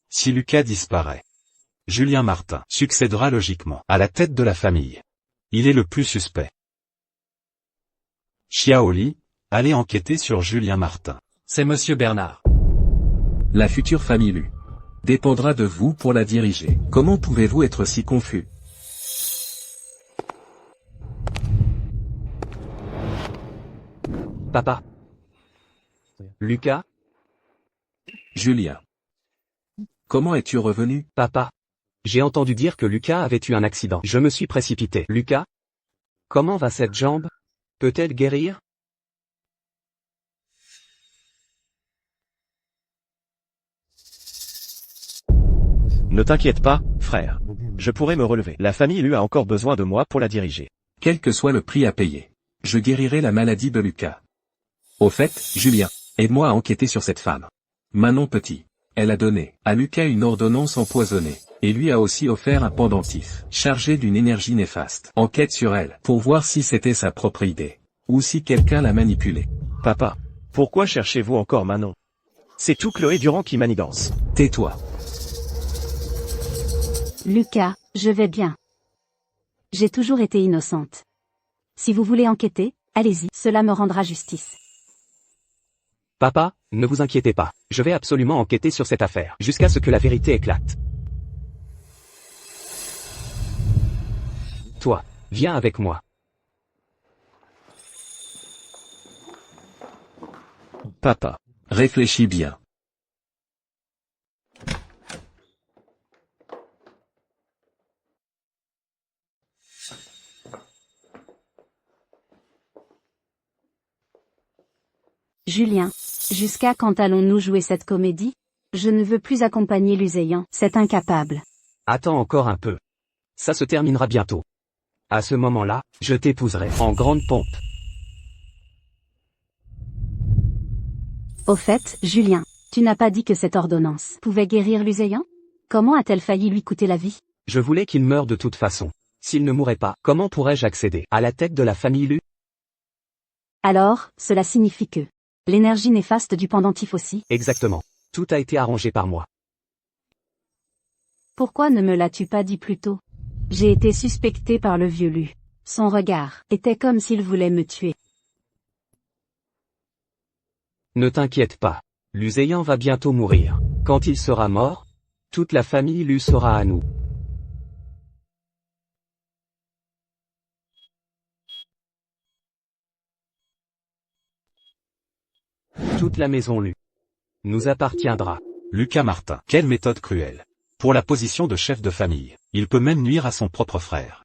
Si Lucas disparaît, Julien Martin succédera logiquement à la tête de la famille. Il est le plus suspect. Xiaoli, allez enquêter sur Julien Martin. C'est Monsieur Bernard. La future famille Lu dépendra de vous pour la diriger. Comment pouvez-vous être si confus? Papa. Lucas? Julien. Comment es-tu revenu? Papa. J'ai entendu dire que Lucas avait eu un accident. Je me suis précipité. Lucas? Comment va cette jambe? Peut-elle guérir? Ne t'inquiète pas, frère. Je pourrai me relever. La famille Lu a encore besoin de moi pour la diriger. Quel que soit le prix à payer, je guérirai la maladie de Lucas. Au fait, Julien, aide-moi à enquêter sur cette femme. Manon Petit. Elle a donné à Lucas une ordonnance empoisonnée, et lui a aussi offert un pendentif, chargé d'une énergie néfaste. Enquête sur elle, pour voir si c'était sa propre idée, ou si quelqu'un l'a manipulée. Papa, pourquoi cherchez-vous encore Manon? C'est tout Chloé Durand qui manigance. Tais-toi. Lucas, je vais bien. J'ai toujours été innocente. Si vous voulez enquêter, allez-y, cela me rendra justice. Papa, ne vous inquiétez pas. Je vais absolument enquêter sur cette affaire, jusqu'à ce que la vérité éclate. Toi, viens avec moi. Papa. Réfléchis bien. Julien, jusqu'à quand allons-nous jouer cette comédie? Je ne veux plus accompagner Luséian, c'est incapable. Attends encore un peu. ça se terminera bientôt. À ce moment-là, je t'épouserai en grande pompe. Au fait, Julien, tu n'as pas dit que cette ordonnance pouvait guérir Luséen? Comment a-t-elle failli lui coûter la vie? Je voulais qu'il meure de toute façon. S'il ne mourait pas, comment pourrais-je accéder à la tête de la famille Lu? Alors, cela signifie que l'énergie néfaste du pendentif aussi? Exactement. Tout a été arrangé par moi. Pourquoi ne me l'as-tu pas dit plus tôt? J'ai été suspecté par le vieux Lu. Son regard était comme s'il voulait me tuer. Ne t'inquiète pas. Luséen va bientôt mourir. Quand il sera mort, toute la famille Lu sera à nous. Toute la maison Lu nous appartiendra. Lucas Martin. Quelle méthode cruelle. Pour la position de chef de famille, il peut même nuire à son propre frère.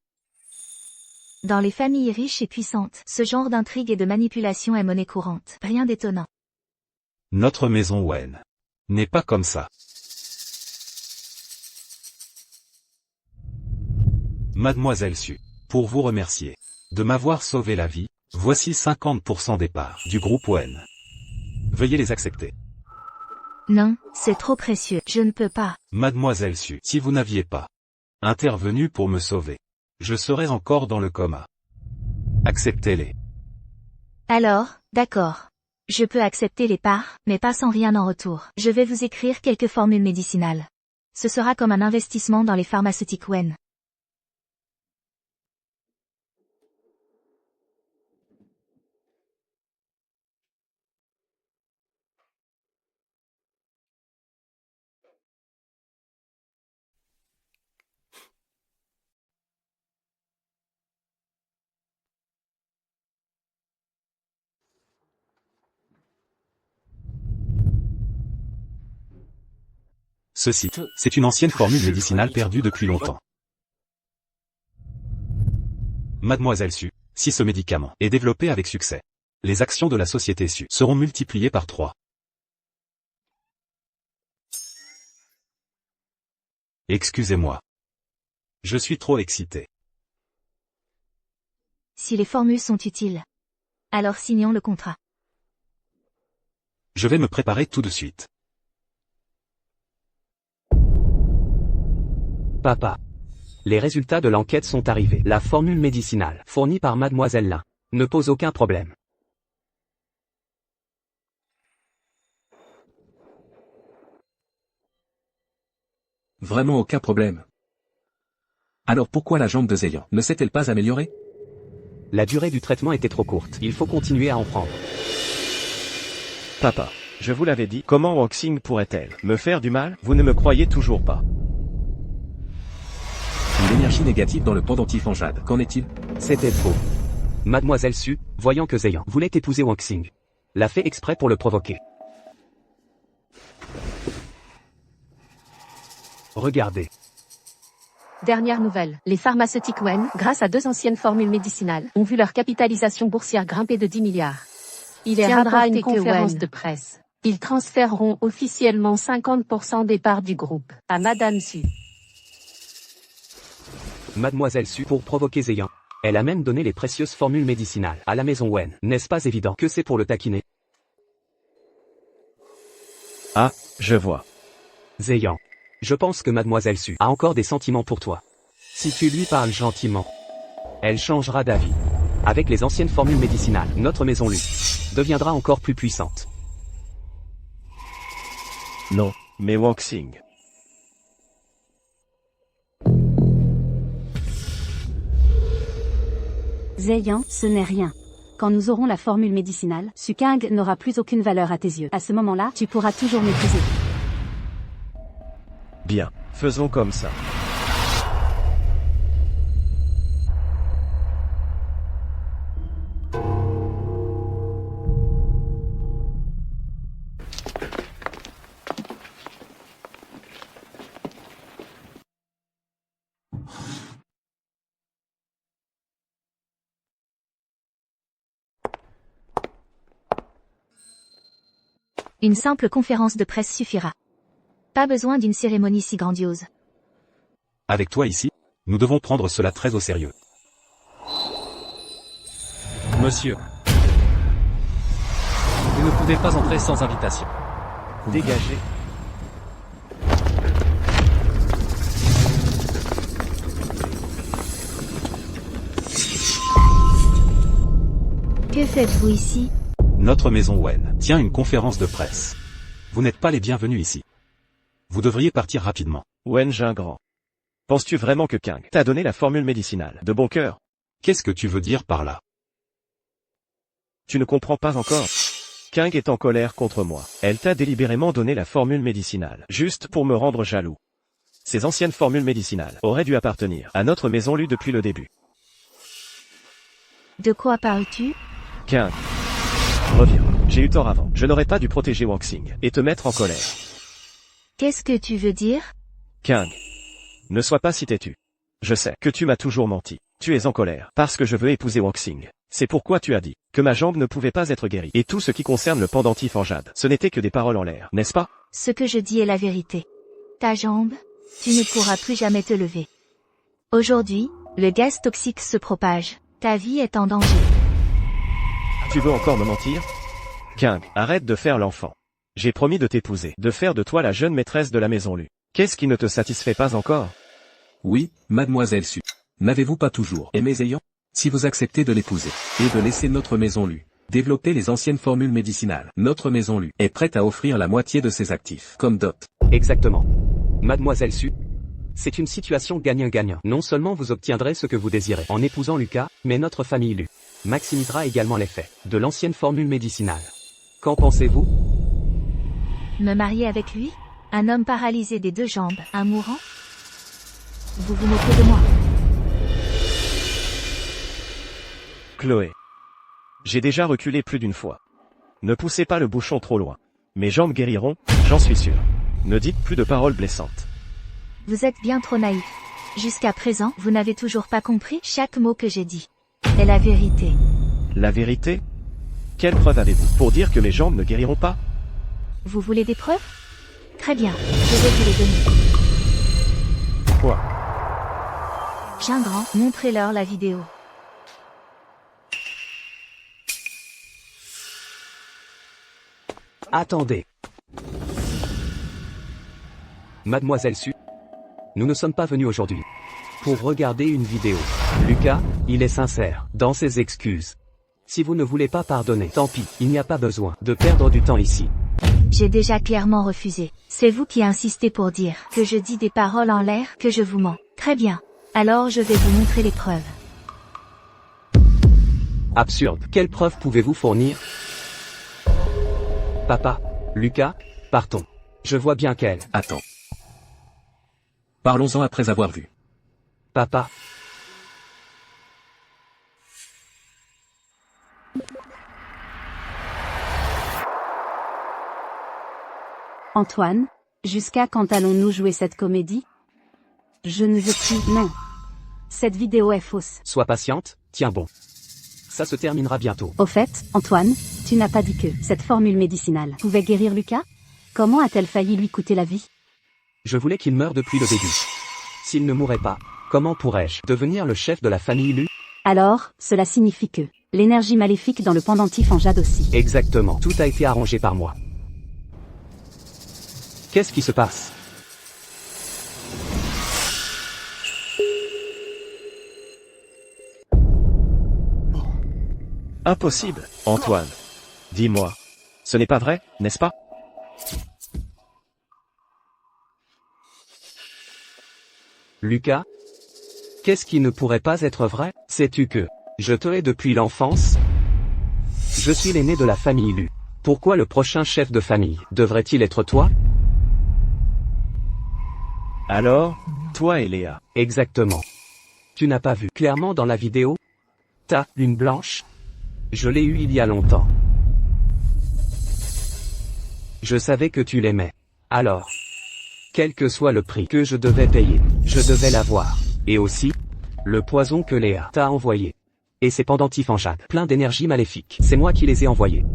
Dans les familles riches et puissantes, ce genre d'intrigue et de manipulation est monnaie courante. Rien d'étonnant. Notre maison Wen n'est pas comme ça. Mademoiselle Su, pour vous remercier de m'avoir sauvé la vie, voici 50% des parts du groupe Wen. Veuillez les accepter. Non, c'est trop précieux, je ne peux pas. Mademoiselle Su, si vous n'aviez pas intervenu pour me sauver, je serais encore dans le coma. Acceptez-les. Alors, d'accord. Je peux accepter les parts, mais pas sans rien en retour. Je vais vous écrire quelques formules médicinales. Ce sera comme un investissement dans les pharmaceutiques Wen. Ceci, c'est une ancienne formule médicinale perdue depuis longtemps. Mademoiselle Su, si ce médicament est développé avec succès, les actions de la société Su seront multipliées par 3. Excusez-moi. Je suis trop excité. Si les formules sont utiles, alors signons le contrat. Je vais me préparer tout de suite. Papa. Les résultats de l'enquête sont arrivés. La formule médicinale, fournie par Mademoiselle Lin, ne pose aucun problème. Vraiment aucun problème. Alors pourquoi la jambe de Zélian ne s'est-elle pas améliorée? La durée du traitement était trop courte. Il faut continuer à en prendre. Papa, je vous l'avais dit, comment Woxing pourrait-elle me faire du mal? Vous ne me croyez toujours pas. L'énergie négative dans le pendentif en jade, qu'en est-il? C'était faux. Mademoiselle Su, voyant que Zélian voulait épouser Wang Xing, l'a fait exprès pour le provoquer. Regardez. Dernière nouvelle, les pharmaceutiques Wen, grâce à 2 anciennes formules médicinales, ont vu leur capitalisation boursière grimper de 10 milliards. Il tiendra une conférence de presse. Ils transféreront officiellement 50% des parts du groupe à Madame Su. Mademoiselle Su pour provoquer Zélian. Elle a même donné les précieuses formules médicinales à la maison Wen. N'est-ce pas évident que c'est pour le taquiner? Ah, je vois. Zélian. Je pense que Mademoiselle Su a encore des sentiments pour toi. Si tu lui parles gentiment, elle changera d'avis. Avec les anciennes formules médicinales, notre maison Lu deviendra encore plus puissante. Non, mais Woxing. Zélian, ce n'est rien. Quand nous aurons la formule médicinale, Sukang n'aura plus aucune valeur à tes yeux. À ce moment-là, tu pourras toujours m'épouser. Bien, faisons comme ça. Une simple conférence de presse suffira. Pas besoin d'une cérémonie si grandiose. Avec toi ici, Nous devons prendre cela très au sérieux. Monsieur. Vous ne pouvez pas entrer sans invitation. Dégagez. Que faites-vous ici? Notre maison Wen tient une conférence de presse. Vous n'êtes pas les bienvenus ici. Vous devriez partir rapidement. Wen Gingran. Penses-tu vraiment que King t'a donné la formule médicinale de bon cœur? Qu'est-ce que tu veux dire par là? Tu ne comprends pas encore? King est en colère contre moi. Elle t'a délibérément donné la formule médicinale, juste pour me rendre jaloux. Ces anciennes formules médicinales auraient dû appartenir à notre maison Lu depuis le début. De quoi parles-tu? King. Reviens. J'ai eu tort avant. Je n'aurais pas dû protéger Wang Xing et te mettre en colère. Qu'est-ce que tu veux dire? King. Ne sois pas si têtu. Je sais que tu m'as toujours menti. Tu es en colère parce que je veux épouser Wang Xing. C'est pourquoi tu as dit que ma jambe ne pouvait pas être guérie. Et tout ce qui concerne le pendentif en jade, ce n'était que des paroles en l'air, n'est-ce pas? Ce que je dis est la vérité. Ta jambe, tu ne pourras plus jamais te lever. Aujourd'hui, le gaz toxique se propage. Ta vie est en danger. Tu veux encore me mentir? King, arrête de faire l'enfant. J'ai promis de t'épouser, de faire de toi la jeune maîtresse de la maison Lu. Qu'est-ce qui ne te satisfait pas encore? Oui, mademoiselle Su. N'avez-vous pas toujours aimé Zéyan? Si vous acceptez de l'épouser, et de laisser notre maison Lu développer les anciennes formules médicinales, notre maison Lu est prête à offrir la moitié de ses actifs, comme dot. Exactement. Mademoiselle Su. C'est une situation gagnant-gagnant. Non seulement vous obtiendrez ce que vous désirez en épousant Lucas, mais notre famille Lu maximisera également l'effet de l'ancienne formule médicinale. Qu'en pensez-vous? Me marier avec lui? Un homme paralysé des 2 jambes, un mourant? Vous vous moquez de moi? Chloé. J'ai déjà reculé plus d'une fois. Ne poussez pas le bouchon trop loin. Mes jambes guériront, j'en suis sûr. Ne dites plus de paroles blessantes. Vous êtes bien trop naïf. Jusqu'à présent, vous n'avez toujours pas compris chaque mot que j'ai dit. est la vérité. La vérité? Quelle preuve avez-vous pour dire que mes jambes ne guériront pas? Vous voulez des preuves? Très bien, je vais vous les donner. Quoi? Gingran, montrez-leur la vidéo. Attendez. Mademoiselle Su, nous ne sommes pas venus aujourd'hui pour regarder une vidéo. Lucas, il est sincère dans ses excuses. Si vous ne voulez pas pardonner, tant pis, il n'y a pas besoin de perdre du temps ici. J'ai déjà clairement refusé. C'est vous qui insistez pour dire que je dis des paroles en l'air, que je vous mens. Très bien. Alors je vais vous montrer les preuves. Absurde. Quelles preuves pouvez-vous fournir? Papa, Lucas, partons. Je vois bien qu'elle... Attends. Parlons-en après avoir vu. Papa. Antoine, jusqu'à quand allons-nous jouer cette comédie? Je ne veux plus, non. Cette vidéo est fausse. Sois patiente, tiens bon. Ça se terminera bientôt. Au fait, Antoine, tu n'as pas dit que cette formule médicinale pouvait guérir Lucas? Comment a-t-elle failli lui coûter la vie? Je voulais qu'il meure depuis le début. S'il ne mourait pas, comment pourrais-je devenir le chef de la famille Lu? Alors, cela signifie que l'énergie maléfique dans le pendentif en jade aussi. Exactement, tout a été arrangé par moi. Qu'est-ce qui se passe? Impossible, Antoine. Dis-moi. Ce n'est pas vrai, n'est-ce pas? Lucas? Qu'est-ce qui ne pourrait pas être vrai? Sais-tu que je te hais depuis l'enfance? Je suis l'aîné de la famille Lu. Pourquoi le prochain chef de famille devrait-il être toi? Alors, toi et Léa. Exactement. Tu n'as pas vu clairement dans la vidéo? Ta lune blanche? Je l'ai eue il y a longtemps. Je savais que tu l'aimais. Alors, quel que soit le prix que je devais payer, je devais l'avoir. Et aussi, le poison que Léa t'a envoyé. Et ces pendentifs en jade, plein d'énergie maléfique. C'est moi qui les ai envoyés.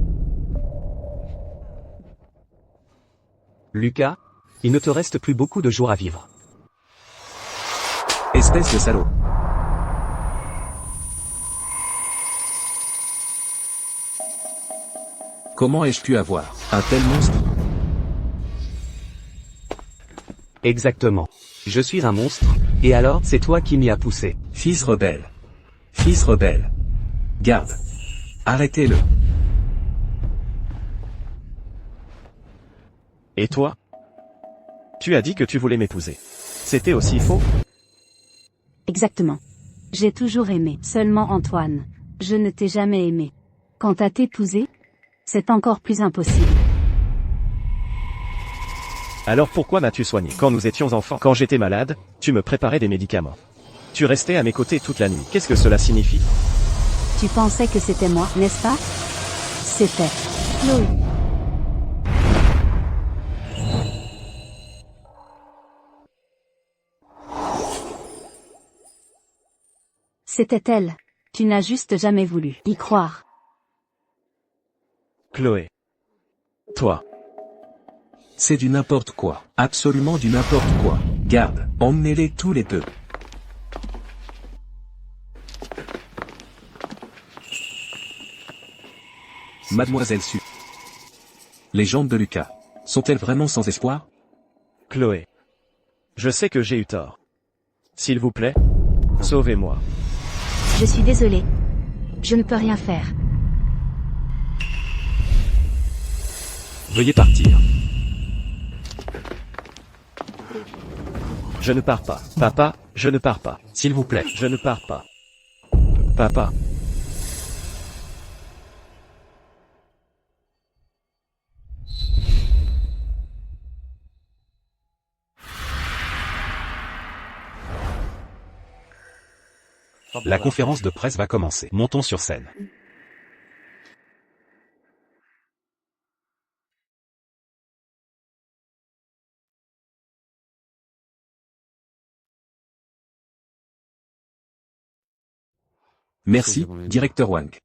Lucas, il ne te reste plus beaucoup de jours à vivre. Espèce de salaud. Comment ai-je pu avoir un tel monstre? Exactement. Je suis un monstre, et alors c'est toi qui m'y as poussé. Fils rebelle. Fils rebelle. Garde. Arrêtez-le. Et toi? Tu as dit que tu voulais m'épouser. C'était aussi faux? Exactement. J'ai toujours aimé. Seulement Antoine. Je ne t'ai jamais aimé. Quant à t'épouser, c'est encore plus impossible. Alors pourquoi m'as-tu soigné? Quand nous étions enfants, quand j'étais malade, tu me préparais des médicaments. Tu restais à mes côtés toute la nuit. Qu'est-ce que cela signifie? Tu pensais que c'était moi, n'est-ce pas? C'était Chloé. C'était elle. Tu n'as juste jamais voulu y croire. Chloé. Toi. C'est du n'importe quoi. Absolument du n'importe quoi. Garde. Emmenez-les tous les deux. Mademoiselle Su. Les jambes de Lucas. Sont-elles vraiment sans espoir? Chloé. Je sais que j'ai eu tort. S'il vous plaît, sauvez-moi. Je suis désolée. Je ne peux rien faire. Veuillez partir. Je ne pars pas. Papa, je ne pars pas. S'il vous plaît. Je ne pars pas. Papa. La conférence de presse va commencer. Montons sur scène. Merci, directeur Wang.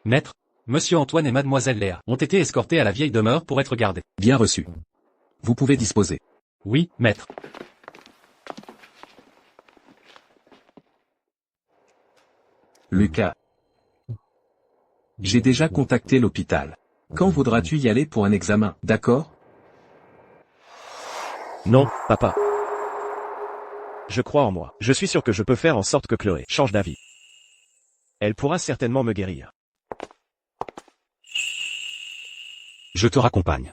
Maître, Monsieur Antoine et Mademoiselle Léa ont été escortés à la vieille demeure pour être gardés. Bien reçu. Vous pouvez disposer. Oui, maître. Lucas. J'ai déjà contacté l'hôpital. Quand voudras-tu y aller pour un examen, d'accord? Non, papa. Je crois en moi. Je suis sûr que je peux faire en sorte que Chloé change d'avis. Elle pourra certainement me guérir. Je te raccompagne.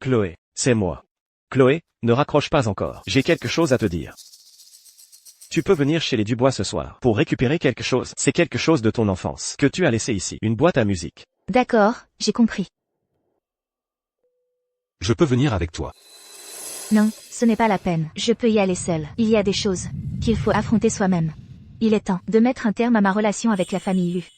Chloé, c'est moi. Chloé, ne raccroche pas encore. J'ai quelque chose à te dire. Tu peux venir chez les Dubois ce soir pour récupérer quelque chose. C'est quelque chose de ton enfance que tu as laissé ici. Une boîte à musique. D'accord, j'ai compris. Je peux venir avec toi. Non, ce n'est pas la peine. Je peux y aller seule. Il y a des choses qu'il faut affronter soi-même. Il est temps de mettre un terme à ma relation avec la famille Lu.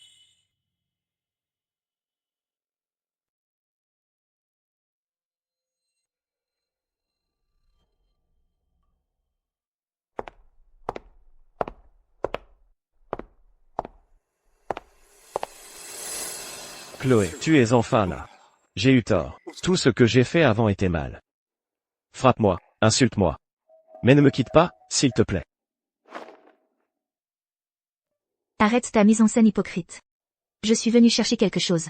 Chloé, tu es enfin là. J'ai eu tort. Tout ce que j'ai fait avant était mal. Frappe-moi, insulte-moi. Mais ne me quitte pas, s'il te plaît. Arrête ta mise en scène hypocrite. Je suis venu chercher quelque chose.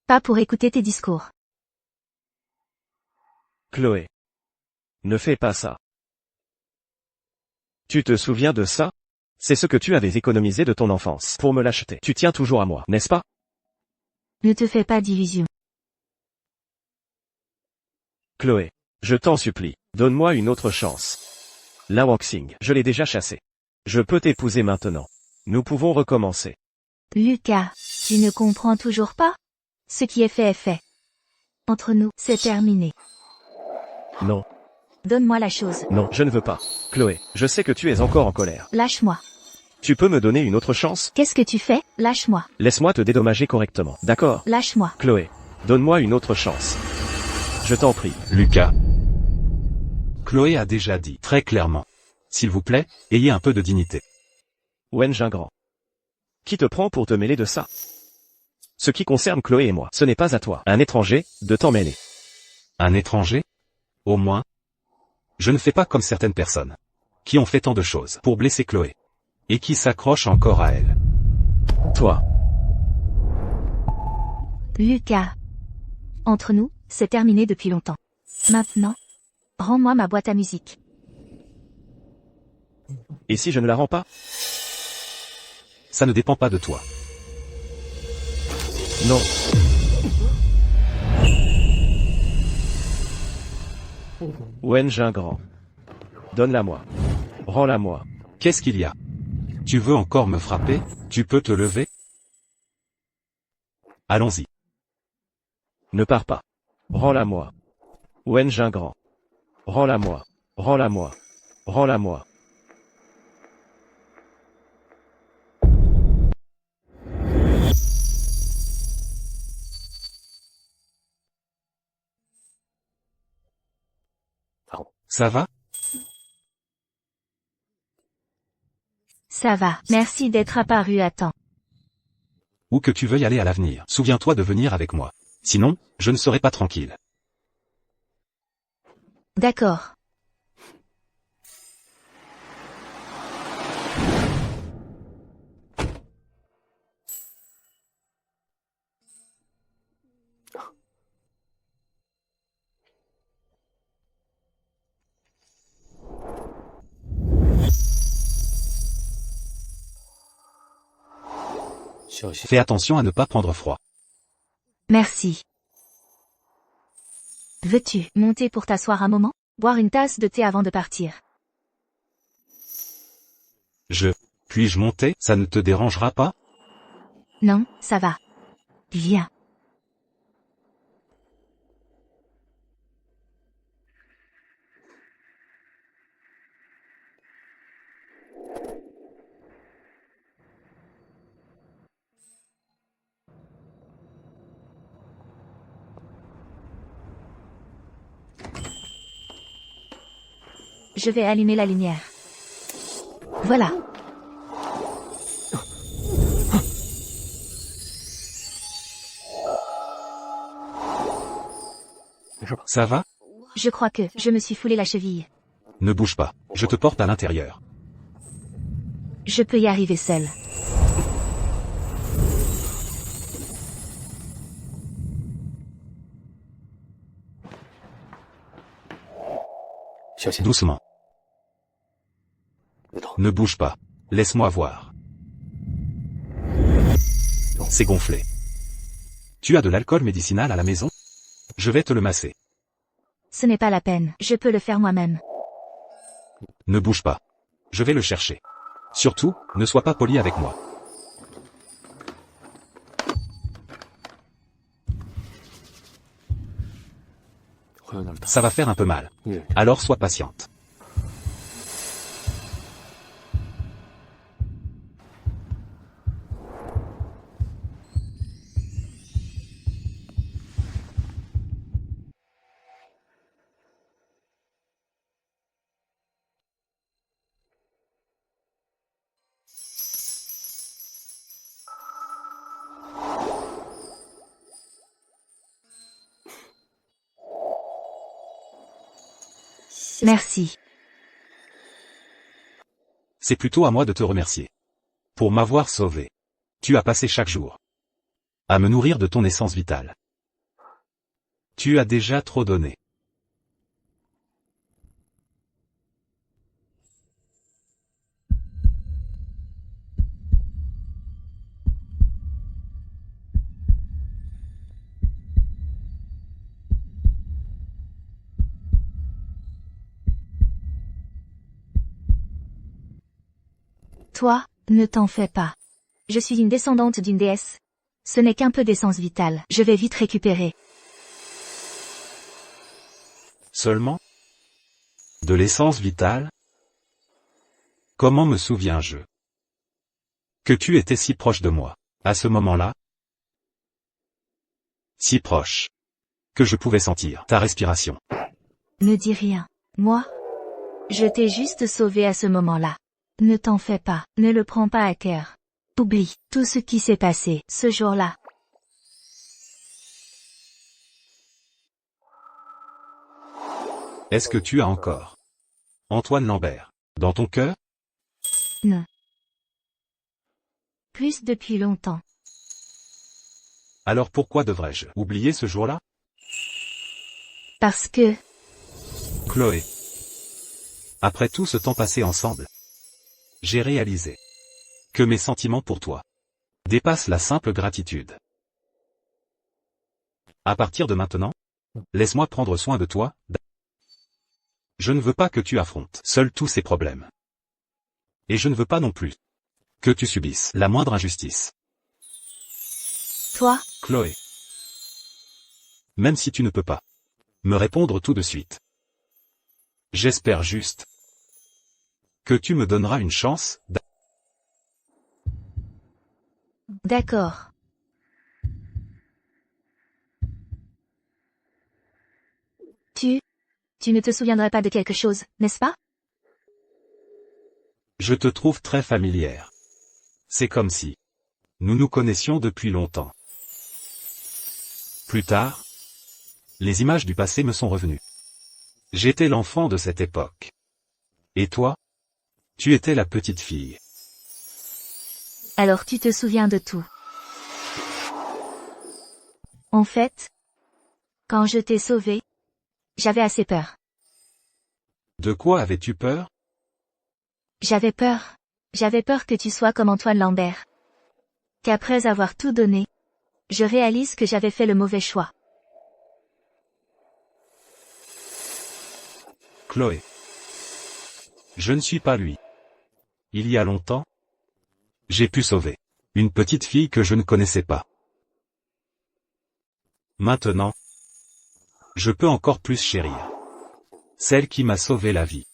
Pas pour écouter tes discours. Chloé. Ne fais pas ça. Tu te souviens de ça? C'est ce que tu avais économisé de ton enfance pour me l'acheter. Tu tiens toujours à moi, n'est-ce pas? Ne te fais pas d'illusions. Chloé. Je t'en supplie, donne-moi une autre chance. La Waxing, je l'ai déjà chassé. Je peux t'épouser maintenant. Nous pouvons recommencer. Lucas, tu ne comprends toujours pas? Ce qui est fait est fait. Entre nous, c'est terminé. Non. Donne-moi la chose. Non, je ne veux pas. Chloé, je sais que tu es encore en colère. Lâche-moi. Tu peux me donner une autre chance? Qu'est-ce que tu fais? Lâche-moi. Laisse-moi te dédommager correctement, d'accord? Lâche-moi. Chloé, donne-moi une autre chance. Je t'en prie. Lucas. Chloé a déjà dit très clairement S'il vous plaît, ayez un peu de dignité. Wen Jingran. Qui te prend pour te mêler de ça? Ce qui concerne Chloé et moi, ce n'est pas à toi, un étranger, de t'en mêler. Un étranger? Au moins. Je ne fais pas comme certaines personnes. Qui ont fait tant de choses pour blesser Chloé. Et qui s'accrochent encore à elle. Toi. Lucas. Entre nous, c'est terminé depuis longtemps. Maintenant, rends-moi ma boîte à musique. Et si je ne la rends pas? Ça ne dépend pas de toi. Non. Wen Jingran. Donne-la-moi. Rends-la-moi. Qu'est-ce qu'il y a? Tu veux encore me frapper? Tu peux te lever? Allons-y. Ne pars pas. Rends-la-moi. Wen Jingran. Rends-la-moi. Rends-la-moi. Rends-la-moi. Ça va? Ça va, merci d'être apparu à temps. Où que tu veuilles aller à l'avenir, souviens-toi de venir avec moi. Sinon, je ne serai pas tranquille. D'accord. Fais attention à ne pas prendre froid. Merci. Veux-tu monter pour t'asseoir un moment? Boire une tasse de thé avant de partir. Puis-je monter? Ça ne te dérangera pas? Non, ça va. Viens. Je vais allumer la lumière. Voilà. Ça va? Je crois que je me suis foulé la cheville. Ne bouge pas. Je te porte à l'intérieur. Je peux y arriver seul. Doucement. Ne bouge pas. Laisse-moi voir. C'est gonflé. Tu as de l'alcool médicinal à la maison? Je vais te le masser. Ce n'est pas la peine, je peux le faire moi-même. Ne bouge pas. Je vais le chercher. Surtout, ne sois pas poli avec moi. Ça va faire un peu mal. Alors sois patiente. Merci. C'est plutôt à moi de te remercier. Pour m'avoir sauvé. Tu as passé chaque jour à me nourrir de ton essence vitale. Tu as déjà trop donné. Toi, ne t'en fais pas. Je suis une descendante d'une déesse. Ce n'est qu'un peu d'essence vitale, je vais vite récupérer. Seulement? De l'essence vitale? Comment me souviens-je que tu étais si proche de moi, à ce moment-là? Si proche que je pouvais sentir ta respiration. Ne dis rien. Moi, Je t'ai juste sauvé à ce moment-là. Ne t'en fais pas, ne le prends pas à cœur. Oublie tout ce qui s'est passé ce jour-là. Est-ce que tu as encore Antoine Lambert dans ton cœur? Non. Plus depuis longtemps. Alors pourquoi devrais-je oublier ce jour-là? Parce que, Chloé. Après tout ce temps passé ensemble, j'ai réalisé que mes sentiments pour toi dépassent la simple gratitude. À partir de maintenant, laisse-moi prendre soin de toi. Je ne veux pas que tu affrontes seul tous ces problèmes. Et je ne veux pas non plus que tu subisses la moindre injustice. toi, Chloé. Même si tu ne peux pas me répondre tout de suite. J'espère juste que tu me donneras une chance. d'accord. Tu ne te souviendrais pas de quelque chose, n'est-ce pas? Je te trouve très familière. C'est comme si nous nous connaissions depuis longtemps. Plus tard, les images du passé me sont revenues. J'étais l'enfant de cette époque. Et toi? Tu étais la petite fille. Alors tu te souviens de tout. En fait, quand je t'ai sauvé, j'avais assez peur. De quoi avais-tu peur? J'avais peur. J'avais peur que tu sois comme Antoine Lambert. Qu'après avoir tout donné, je réalise que j'avais fait le mauvais choix. Chloé. Je ne suis pas lui. Il y a longtemps, j'ai pu sauver une petite fille que je ne connaissais pas. Maintenant, je peux encore plus chérir celle qui m'a sauvé la vie.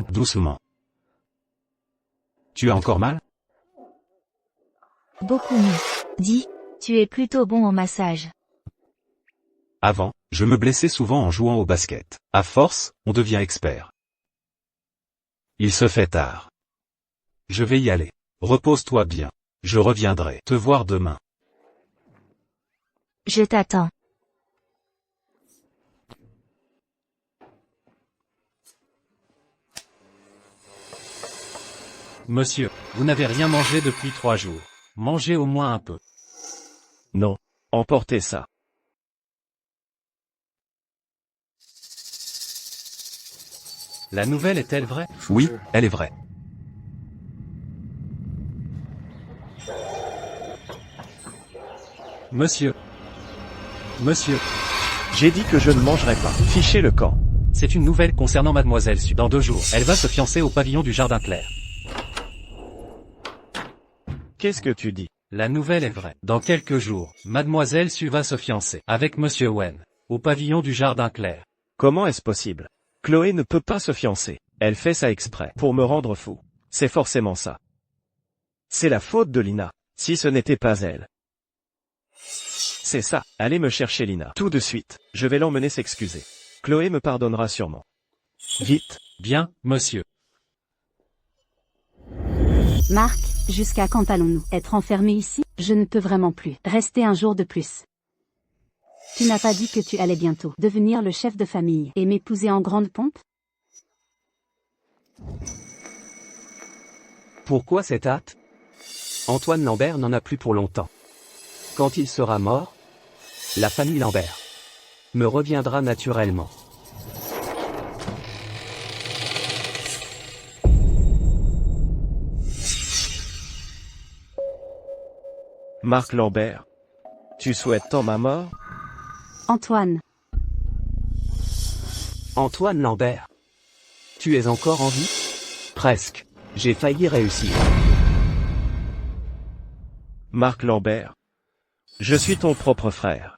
Doucement. Tu as encore mal? Beaucoup mieux. Dis, tu es plutôt bon au massage. Avant, je me blessais souvent en jouant au basket. À force, on devient expert. Il se fait tard. Je vais y aller. Repose-toi bien. Je reviendrai te voir demain. Je t'attends. Monsieur, vous n'avez rien mangé depuis 3 jours. Mangez au moins un peu. Non. Emportez ça. La nouvelle est-elle vraie? Oui, elle est vraie. Monsieur. Monsieur. J'ai dit que je ne mangerai pas. Fichez le camp. C'est une nouvelle concernant Mademoiselle Su. Dans 2 jours, elle va se fiancer au pavillon du Jardin Clair. Qu'est-ce que tu dis? La nouvelle est vraie. Dans quelques jours, Mademoiselle Su va se fiancer avec Monsieur Wen, au pavillon du Jardin Clair. Comment est-ce possible? Chloé ne peut pas se fiancer. Elle fait ça exprès, pour me rendre fou. C'est forcément ça. C'est la faute de Lina, si ce n'était pas elle. C'est ça, allez me chercher Lina. Tout de suite, je vais l'emmener s'excuser. Chloé me pardonnera sûrement. Vite. Bien, monsieur. Marc, jusqu'à quand allons-nous être enfermés ici? Je ne peux vraiment plus rester un jour de plus. Tu n'as pas dit que tu allais bientôt devenir le chef de famille et m'épouser en grande pompe? Pourquoi cette hâte? Antoine Lambert n'en a plus pour longtemps. Quand il sera mort, la famille Lambert me reviendra naturellement. Marc Lambert. Tu souhaites tant ma mort? Antoine. Antoine Lambert. Tu es encore en vie? Presque. J'ai failli réussir. Marc Lambert. Je suis ton propre frère.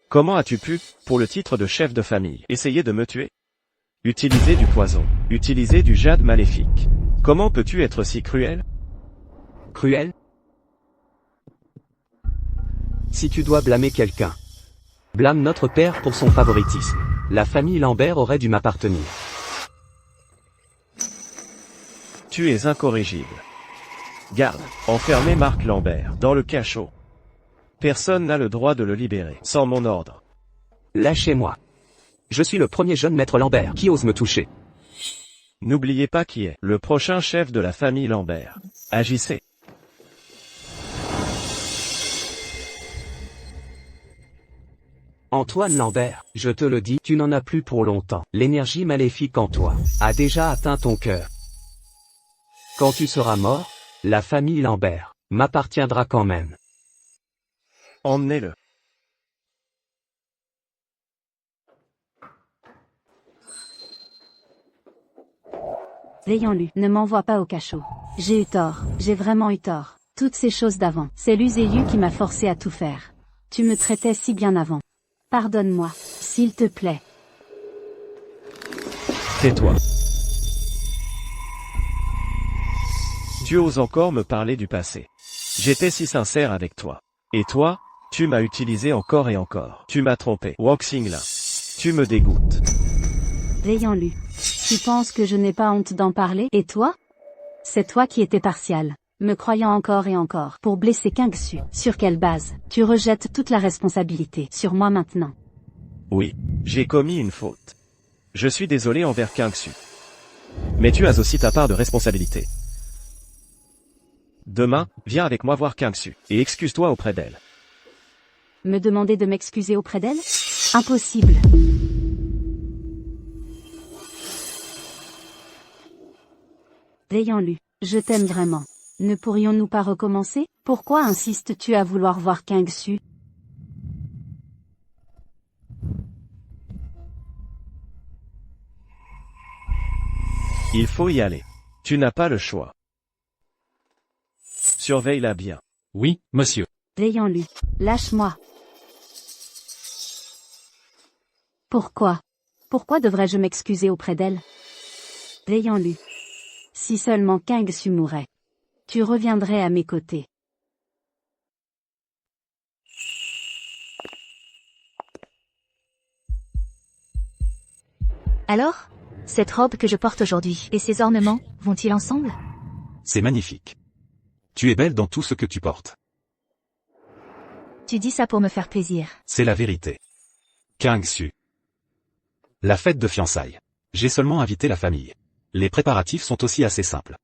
Comment as-tu pu, pour le titre de chef de famille, essayer de me tuer? Utiliser du poison, utiliser du jade maléfique. Comment peux-tu être si cruel? Cruel? Si tu dois blâmer quelqu'un, blâme notre père pour son favoritisme. La famille Lambert aurait dû m'appartenir. Tu es incorrigible. Garde, enfermez Marc Lambert dans le cachot. Personne n'a le droit de le libérer, sans mon ordre. Lâchez-moi. Je suis le premier jeune maître Lambert qui ose me toucher. N'oubliez pas qui est le prochain chef de la famille Lambert. Agissez. Antoine Lambert, je te le dis, tu n'en as plus pour longtemps. L'énergie maléfique en toi a déjà atteint ton cœur. Quand tu seras mort, la famille Lambert m'appartiendra quand même. Emmenez-le. L'ayant lu, ne m'envoie pas au cachot. J'ai eu tort, j'ai vraiment eu tort. Toutes ces choses d'avant, c'est l'Uzéyu qui m'a forcé à tout faire. Tu me traitais si bien avant. Pardonne-moi, s'il te plaît. Tais-toi. Tu oses encore me parler du passé. J'étais si sincère avec toi. Et toi, tu m'as utilisé encore et encore. Tu m'as trompé. Woxingla. Tu me dégoûtes. L'ayant lu. Tu penses que je n'ai pas honte d'en parler? Et toi? C'est toi qui étais partial, me croyant encore et encore, pour blesser Kangsu. Sur quelle base? Tu rejettes toute la responsabilité sur moi maintenant. Oui, j'ai commis une faute. Je suis désolé envers Kangsu. Mais tu as aussi ta part de responsabilité. Demain, viens avec moi voir Kangsu, et excuse-toi auprès d'elle. Me demander de m'excuser auprès d'elle? Impossible. L'ayant lu, je t'aime vraiment. Ne pourrions-nous pas recommencer? Pourquoi insistes-tu à vouloir voir Kangsu? Il faut y aller. Tu n'as pas le choix. Surveille-la bien. Oui, monsieur. L'ayant lu, lâche-moi. Pourquoi? Pourquoi devrais-je m'excuser auprès d'elle? L'ayant lu. Si seulement Kangsu mourait. Tu reviendrais à mes côtés. Alors? Cette robe que je porte aujourd'hui et ces ornements, vont-ils ensemble? C'est magnifique. Tu es belle dans tout ce que tu portes. Tu dis ça pour me faire plaisir. C'est la vérité. Kangsu. La fête de fiançailles. J'ai seulement invité la famille. Les préparatifs sont aussi assez simples.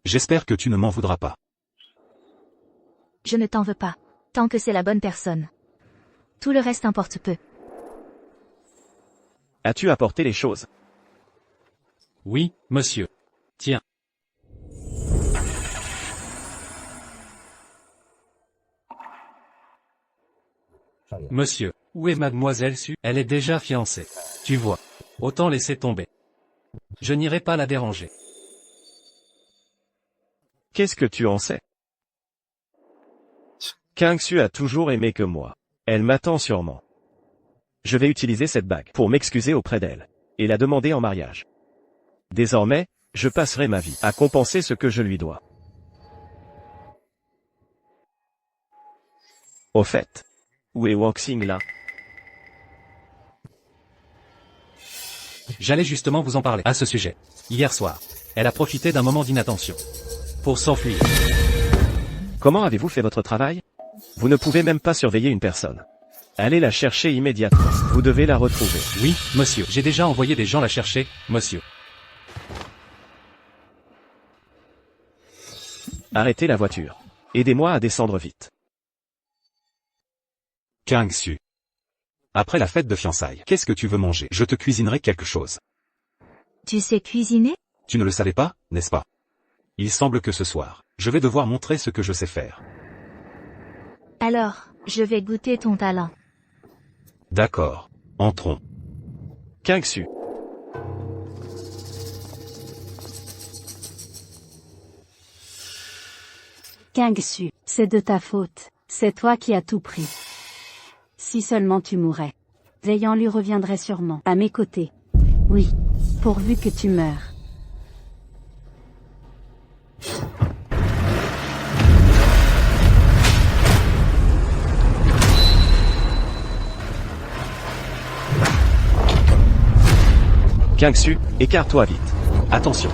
J'espère que tu ne m'en voudras pas. Je ne t'en veux pas. Tant que c'est la bonne personne. Tout le reste importe peu. As-tu apporté les choses? Oui, monsieur. Tiens. Monsieur, où est mademoiselle Su? Elle est déjà fiancée. Tu vois. Autant laisser tomber. Je n'irai pas la déranger. Qu'est-ce que tu en sais? Kangsu a toujours aimé que moi. Elle m'attend sûrement. Je vais utiliser cette bague pour m'excuser auprès d'elle et la demander en mariage. Désormais, je passerai ma vie à compenser ce que je lui dois. Au fait, où est Woxingla? J'allais justement vous en parler à ce sujet. Hier soir, elle a profité d'un moment d'inattention pour s'enfuir. Comment avez-vous fait votre travail? Vous ne pouvez même pas surveiller une personne. Allez la chercher immédiatement. Vous devez la retrouver. Oui, monsieur. J'ai déjà envoyé des gens la chercher, monsieur. Arrêtez la voiture. Aidez-moi à descendre vite. Kangsu. Après la fête de fiançailles, qu'est-ce que tu veux manger? Je te cuisinerai quelque chose. Tu sais cuisiner? Tu ne le savais pas, n'est-ce pas? Il semble que ce soir, je vais devoir montrer ce que je sais faire. Alors, je vais goûter ton talent. D'accord. Entrons. Kingsu. Kingsu, c'est de ta faute. C'est toi qui as tout pris. Si seulement tu mourais. Veillant lui reviendrait sûrement, à mes côtés. Oui. Pourvu que tu meurs. Kingsu, écarte-toi vite. Attention.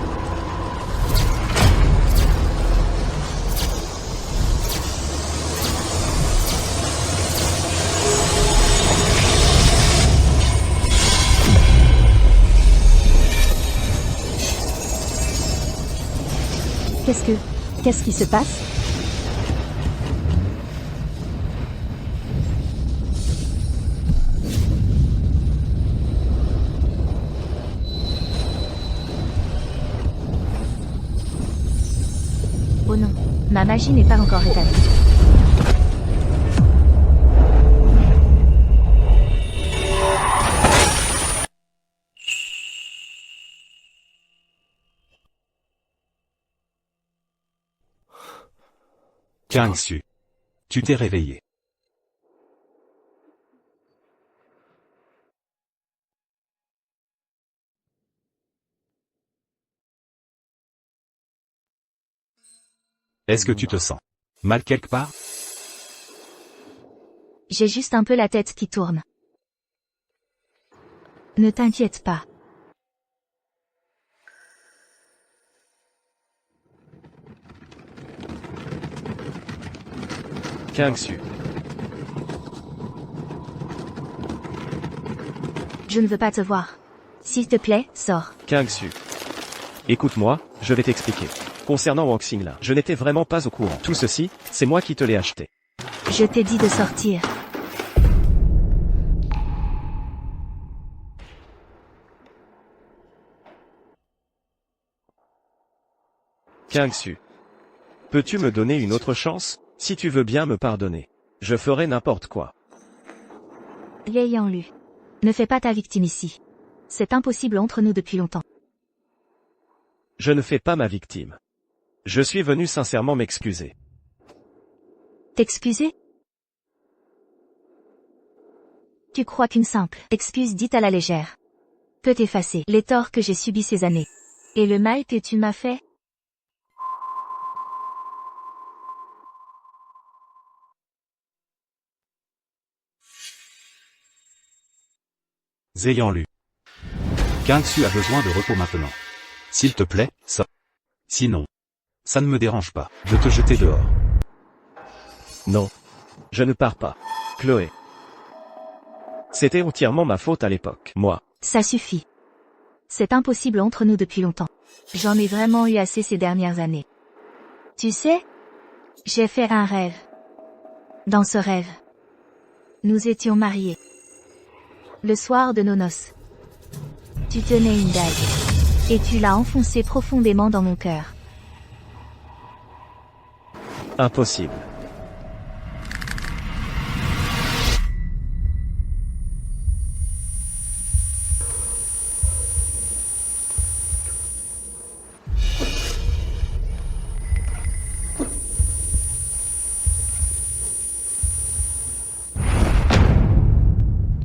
Qu'est-ce qui se passe? Oh non, ma magie n'est pas encore établie. Kingsu. Tu t'es réveillé. Est-ce que tu te sens mal quelque part? J'ai juste un peu la tête qui tourne. Ne t'inquiète pas. Kingsu. Je ne veux pas te voir. S'il te plaît, sors. Kingsu. Écoute-moi, je vais t'expliquer. Concernant Wang Xingla, je n'étais vraiment pas au courant. Tout ceci, c'est moi qui te l'ai acheté. Je t'ai dit de sortir. Kingsu. Peux-tu me donner une autre chance? Si tu veux bien me pardonner. Je ferai n'importe quoi. Liang Lu. Ne fais pas ta victime ici. C'est impossible entre nous depuis longtemps. Je ne fais pas ma victime. Je suis venu sincèrement m'excuser. T'excuser? Tu crois qu'une simple excuse dite à la légère peut effacer les torts que j'ai subis ces années et le mal que tu m'as fait? Ayant lu. Kingsu a besoin de repos maintenant. S'il te plaît, sors. Sinon, ça ne me dérange pas de te jeter dehors. Non. Je ne pars pas. Chloé. C'était entièrement ma faute à l'époque. Moi. Ça suffit. C'est impossible entre nous depuis longtemps. J'en ai vraiment eu assez ces dernières années. Tu sais, j'ai fait un rêve. Dans ce rêve, nous étions mariés. Le soir de nos noces. Tu tenais une dague. Et tu l'as enfoncée profondément dans mon cœur. Impossible.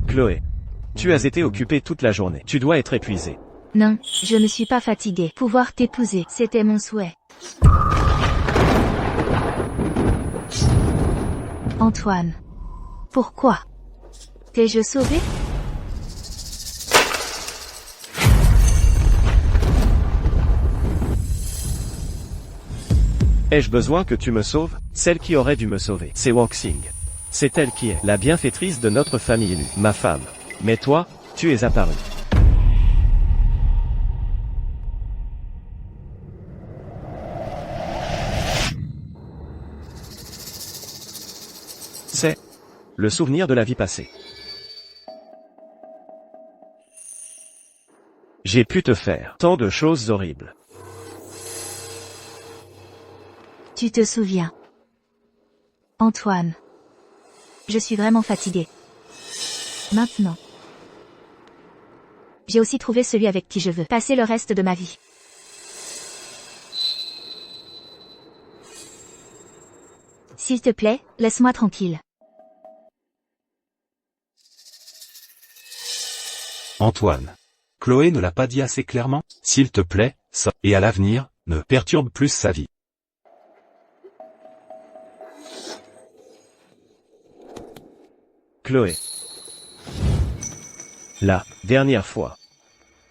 Chloé. Tu as été occupée toute la journée. Tu dois être épuisée. Non, je ne suis pas fatiguée. Pouvoir t'épouser, c'était mon souhait. Antoine. Pourquoi? T'ai-je sauvé? Ai-je besoin que tu me sauves? Celle qui aurait dû me sauver, c'est Wang Xing. C'est elle qui est la bienfaitrice de notre famille élue, ma femme. Mais toi, tu es apparu. C'est le souvenir de la vie passée. J'ai pu te faire tant de choses horribles. Tu te souviens? Antoine. Je suis vraiment fatiguée. Maintenant. J'ai aussi trouvé celui avec qui je veux passer le reste de ma vie. S'il te plaît, laisse-moi tranquille. Antoine. Chloé ne l'a pas dit assez clairement? S'il te plaît, ça, et à l'avenir, ne perturbe plus sa vie. Chloé. La dernière fois.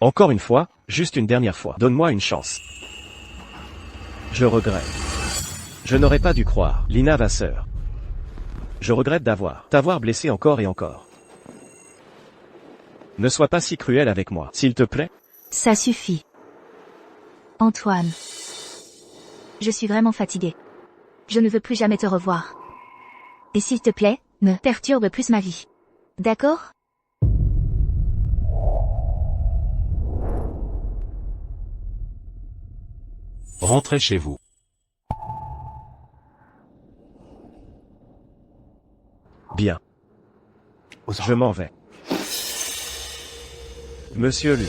Encore une fois, juste une dernière fois. Donne-moi une chance. Je regrette. Je n'aurais pas dû croire, Lina Vasseur. Je regrette t'avoir blessé encore et encore. Ne sois pas si cruel avec moi, s'il te plaît. Ça suffit. Antoine. Je suis vraiment fatiguée. Je ne veux plus jamais te revoir. Et s'il te plaît, ne perturbe plus ma vie. D'accord? Rentrez chez vous. Bien. Je m'en vais. Monsieur Lu.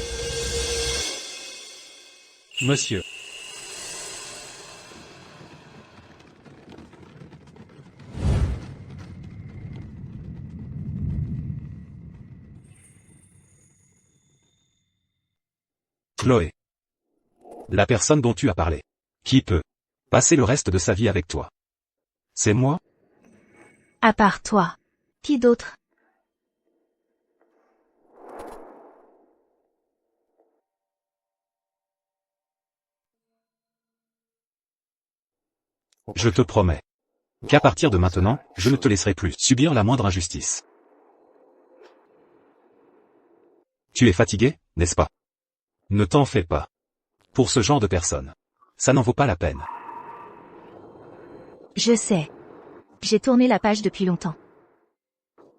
Monsieur. Chloé. La personne dont tu as parlé. Qui peut passer le reste de sa vie avec toi? C'est moi? À part toi. Qui d'autre? Je te promets qu'à partir de maintenant, je ne te laisserai plus subir la moindre injustice. Tu es fatigué, n'est-ce pas? Ne t'en fais pas. Pour ce genre de personnes, ça n'en vaut pas la peine. Je sais. J'ai tourné la page depuis longtemps.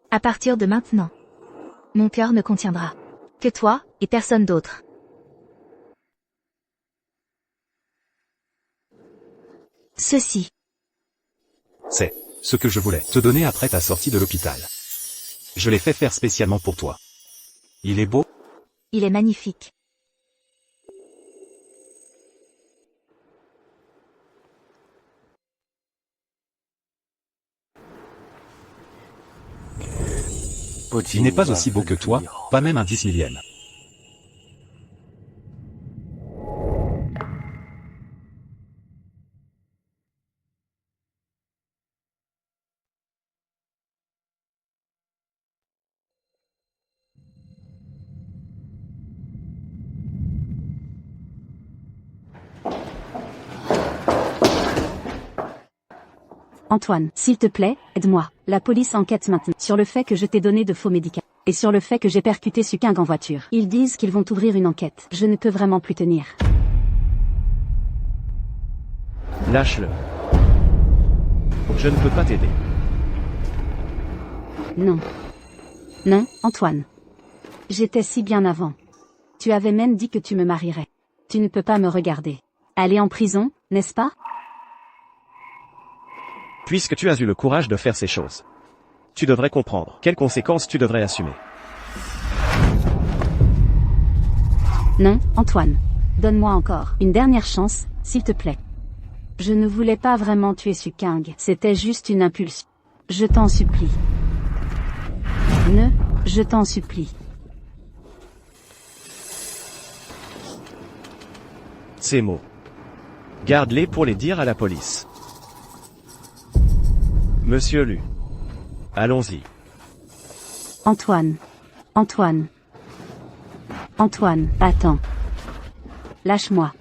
À partir de maintenant, mon cœur ne contiendra que toi et personne d'autre. Ceci. C'est ce que je voulais te donner après ta sortie de l'hôpital. Je l'ai fait faire spécialement pour toi. Il est beau? Il est magnifique. Il n'est pas aussi beau que toi, pas même un 10 millième. Antoine, s'il te plaît, aide-moi. La police enquête maintenant sur le fait que je t'ai donné de faux médicaments. Et sur le fait que j'ai percuté Sukeng en voiture. Ils disent qu'ils vont ouvrir une enquête. Je ne peux vraiment plus tenir. Lâche-le. Je ne peux pas t'aider. Non. Non, Antoine. J'étais si bien avant. Tu avais même dit que tu me marierais. Tu ne peux pas me regarder. Aller en prison, n'est-ce pas? Puisque tu as eu le courage de faire ces choses, tu devrais comprendre quelles conséquences tu devrais assumer. Non, Antoine. Donne-moi encore une dernière chance, s'il te plaît. Je ne voulais pas vraiment tuer Sukeng. C'était juste une impulsion. Je t'en supplie. Je t'en supplie. Ces mots. Garde-les pour les dire à la police. Monsieur Lu. Allons-y. Antoine. Antoine. Antoine, attends. Lâche-moi.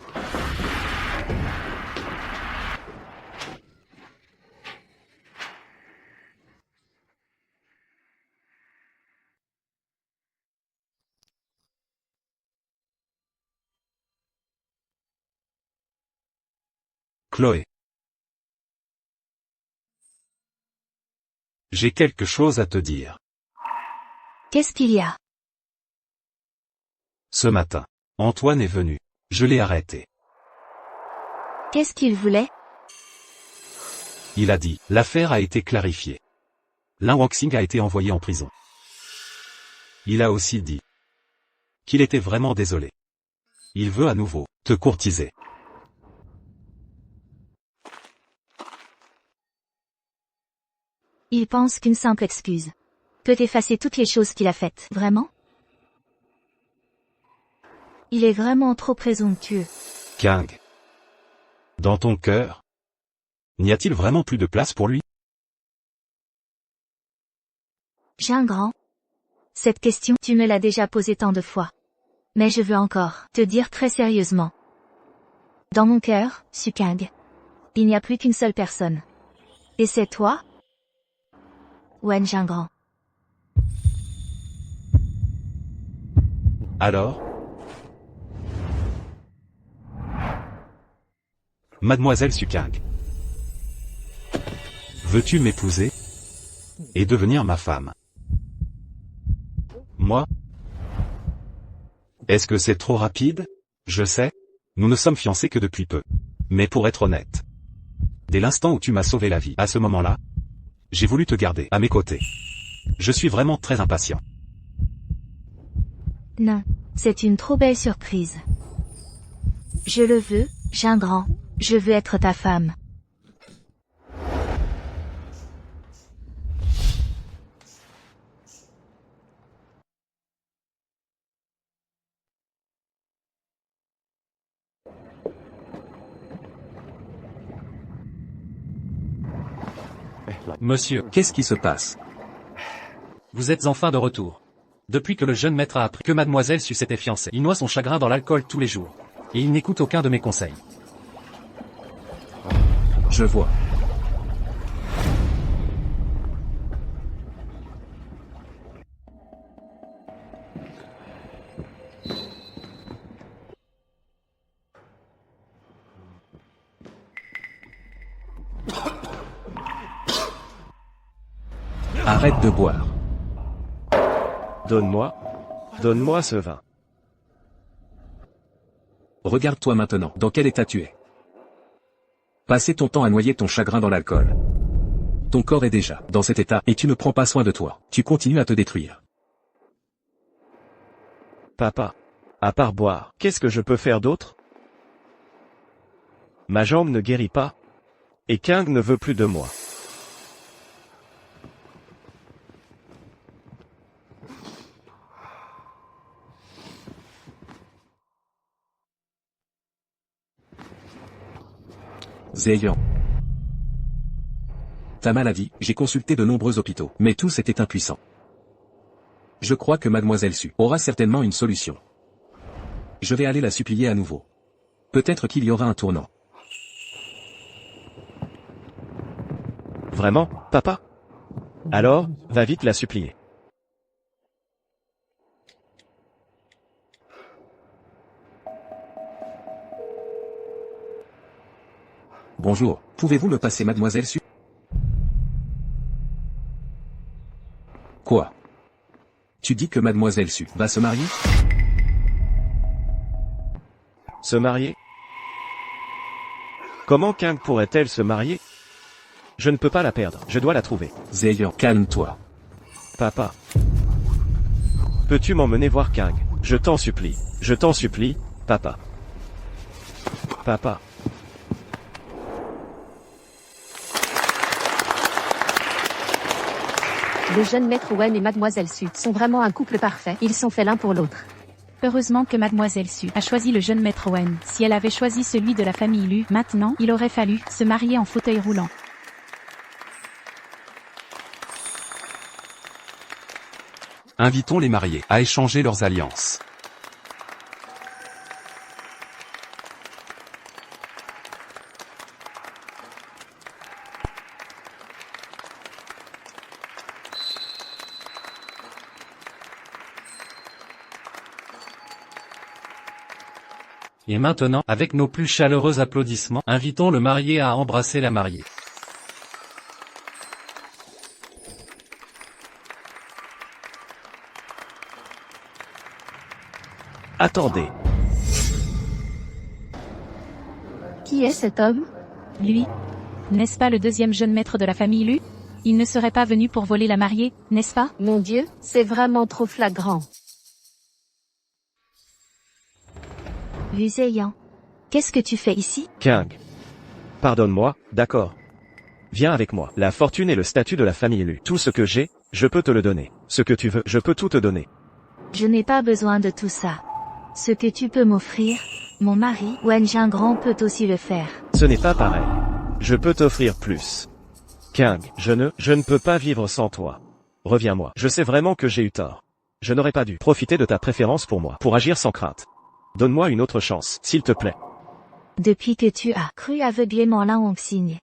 Chloé. J'ai quelque chose à te dire. Qu'est-ce qu'il y a? Ce matin, Antoine est venu. Je l'ai arrêté. Qu'est-ce qu'il voulait? Il a dit, l'affaire a été clarifiée. Lin Wangxing a été envoyé en prison. Il a aussi dit qu'il était vraiment désolé. Il veut à nouveau te courtiser. Il pense qu'une simple excuse peut effacer toutes les choses qu'il a faites. Vraiment? Il est vraiment trop présomptueux. Kang. Dans ton cœur, n'y a-t-il vraiment plus de place pour lui? Jean Grand. Cette question, tu me l'as déjà posée tant de fois. Mais je veux encore te dire très sérieusement. Dans mon cœur, Su Kang, il n'y a plus qu'une seule personne. Et c'est toi? Wen Jingran. Alors? Mademoiselle Su Kang. Veux-tu m'épouser? Et devenir ma femme? Moi? Est-ce que c'est trop rapide? Je sais. Nous ne sommes fiancés que depuis peu. Mais pour être honnête, dès l'instant où tu m'as sauvé la vie, à ce moment-là, j'ai voulu te garder à mes côtés. Je suis vraiment très impatient. Non, c'est une trop belle surprise. Je le veux, Jean Grand. Je veux être ta femme. Monsieur, Qu'est-ce qui se passe? vous êtes enfin de retour. Depuis que le jeune maître a appris que mademoiselle Su s'était fiancée, il noie son chagrin dans l'alcool tous les jours. Et il n'écoute aucun de mes conseils. Je vois. Arrête de boire. Donne-moi ce vin. Regarde-toi maintenant, dans quel état tu es. Passer ton temps à noyer ton chagrin dans l'alcool. Ton corps est déjà dans cet état et tu ne prends pas soin de toi. Tu continues à te détruire. Papa. À part boire, qu'est-ce que je peux faire d'autre? Ma jambe ne guérit pas. Et Kang ne veut plus de moi. Zheyan. Ta maladie, j'ai consulté de nombreux hôpitaux, mais tous étaient impuissants. Je crois que mademoiselle Su aura certainement une solution. Je vais aller la supplier à nouveau. Peut-être qu'il y aura un tournant. Vraiment, papa? Alors, va vite la supplier. Bonjour, pouvez-vous me passer mademoiselle Su? Quoi? Tu dis que mademoiselle Su va se marier? Se marier? Comment Kang pourrait-elle se marier? Je ne peux pas la perdre, je dois la trouver. Zheyan, calme-toi. Papa. Peux-tu m'emmener voir Kang? Je t'en supplie, papa. Papa. Le jeune maître Wen et mademoiselle Su sont vraiment un couple parfait. Ils sont faits l'un pour l'autre. Heureusement que mademoiselle Su a choisi le jeune maître Wen. Si elle avait choisi celui de la famille Lu, maintenant, il aurait fallu se marier en fauteuil roulant. Invitons les mariés à échanger leurs alliances. Et maintenant, avec nos plus chaleureux applaudissements, invitons le marié à embrasser la mariée. Attendez. Qui est cet homme? Lui. N'est-ce pas le deuxième jeune maître de la famille Lu? Il ne serait pas venu pour voler la mariée, n'est-ce pas? Mon Dieu, c'est vraiment trop flagrant. Vuséian. Qu'est-ce que tu fais ici? King. Pardonne-moi, d'accord. Viens avec moi. La fortune et le statut de la famille Lu. Tout ce que j'ai, je peux te le donner. Ce que tu veux, je peux tout te donner. Je n'ai pas besoin de tout ça. Ce que tu peux m'offrir, mon mari, Wen Jingran peut aussi le faire. Ce n'est pas pareil. Je peux t'offrir plus. King, je ne peux pas vivre sans toi. Reviens-moi. Je sais vraiment que j'ai eu tort. Je n'aurais pas dû profiter de ta préférence pour moi, pour agir sans crainte. Donne-moi une autre chance, s'il te plaît. Depuis que tu as cru aveuglément Lan Hongxing,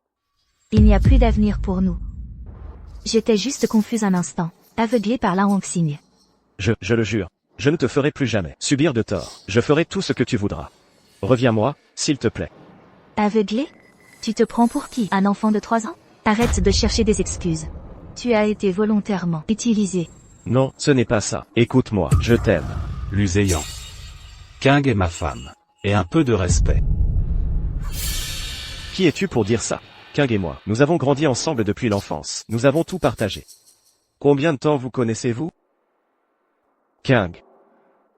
il n'y a plus d'avenir pour nous. J'étais juste confuse un instant, aveuglée par Lan Hongxing. Je le jure, je ne te ferai plus jamais subir de tort. Je ferai tout ce que tu voudras. Reviens-moi, s'il te plaît. Aveuglée? Tu te prends pour qui? Un enfant de 3 ans? Arrête de chercher des excuses. Tu as été volontairement utilisé. Non, ce n'est pas ça. Écoute-moi, je t'aime. Luséian. King est ma femme. Et un peu de respect. Qui es-tu pour dire ça? King et moi, nous avons grandi ensemble depuis l'enfance. Nous avons tout partagé. Combien de temps vous connaissez-vous? King.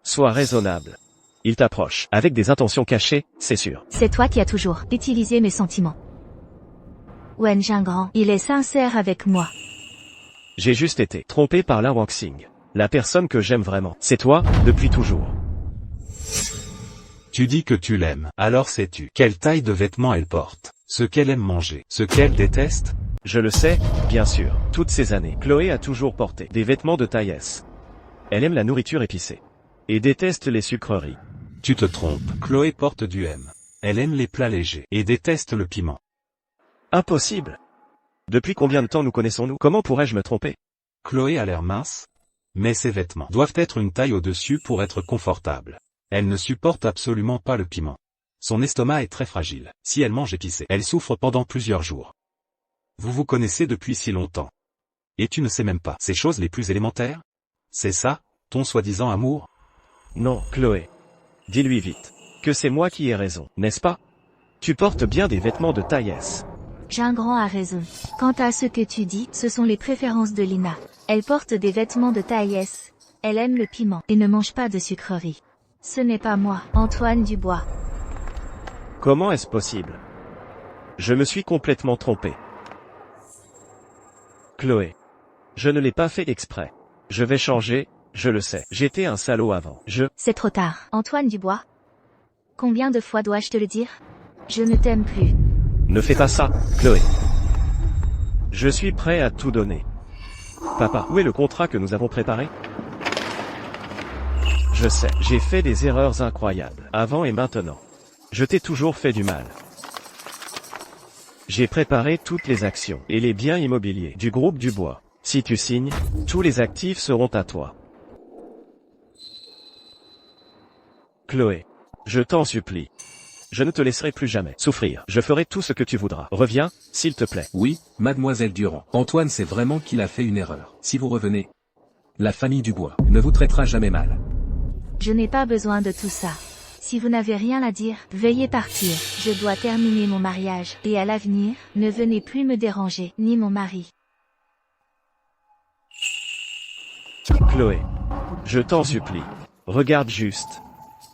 Sois raisonnable. Il t'approche, avec des intentions cachées, c'est sûr. C'est toi qui as toujours utilisé mes sentiments. Wen Jingran, il est sincère avec moi. J'ai juste été trompé par Lan Hongxing. La personne que j'aime vraiment, c'est toi, depuis toujours. Tu dis que tu l'aimes, alors sais-tu quelle taille de vêtements elle porte, ce qu'elle aime manger, ce qu'elle déteste? Je le sais, bien sûr. Toutes ces années, Chloé a toujours porté des vêtements de taille S. Elle aime la nourriture épicée. Et déteste les sucreries. Tu te trompes, Chloé porte du M. Elle aime les plats légers, et déteste le piment. Impossible. Depuis combien de temps nous connaissons-nous? Comment pourrais-je me tromper? Chloé a l'air mince, mais ses vêtements doivent être une taille au-dessus pour être confortables. Elle ne supporte absolument pas le piment. Son estomac est très fragile. Si elle mange épicé, elle souffre pendant plusieurs jours. Vous vous connaissez depuis si longtemps. Et tu ne sais même pas ces choses les plus élémentaires? C'est ça, ton soi-disant amour? Non, Chloé. Dis-lui vite. Que c'est moi qui ai raison, n'est-ce pas? Tu portes bien des vêtements de taille S. Jingran a raison. Quant à ce que tu dis, ce sont les préférences de Lina. Elle porte des vêtements de taille S. Elle aime le piment et ne mange pas de sucreries. Ce n'est pas moi, Antoine Dubois. Comment est-ce possible? Je me suis complètement trompé. Chloé. Je ne l'ai pas fait exprès. Je vais changer, je le sais. J'étais un salaud avant. C'est trop tard. Antoine Dubois. Combien de fois dois-je te le dire? Je ne t'aime plus. Ne fais pas ça, Chloé. Je suis prêt à tout donner. Papa, où est le contrat que nous avons préparé? Je sais, j'ai fait des erreurs incroyables, avant et maintenant. Je t'ai toujours fait du mal. J'ai préparé toutes les actions et les biens immobiliers du groupe Dubois. Si tu signes, tous les actifs seront à toi. Chloé, je t'en supplie. Je ne te laisserai plus jamais souffrir. Je ferai tout ce que tu voudras. Reviens, s'il te plaît. Oui, mademoiselle Durand. Antoine sait vraiment qu'il a fait une erreur. Si vous revenez, la famille Dubois ne vous traitera jamais mal. Je n'ai pas besoin de tout ça. Si vous n'avez rien à dire, veuillez partir. Je dois terminer mon mariage. Et à l'avenir, ne venez plus me déranger, ni mon mari. Chloé, je t'en supplie. Regarde juste.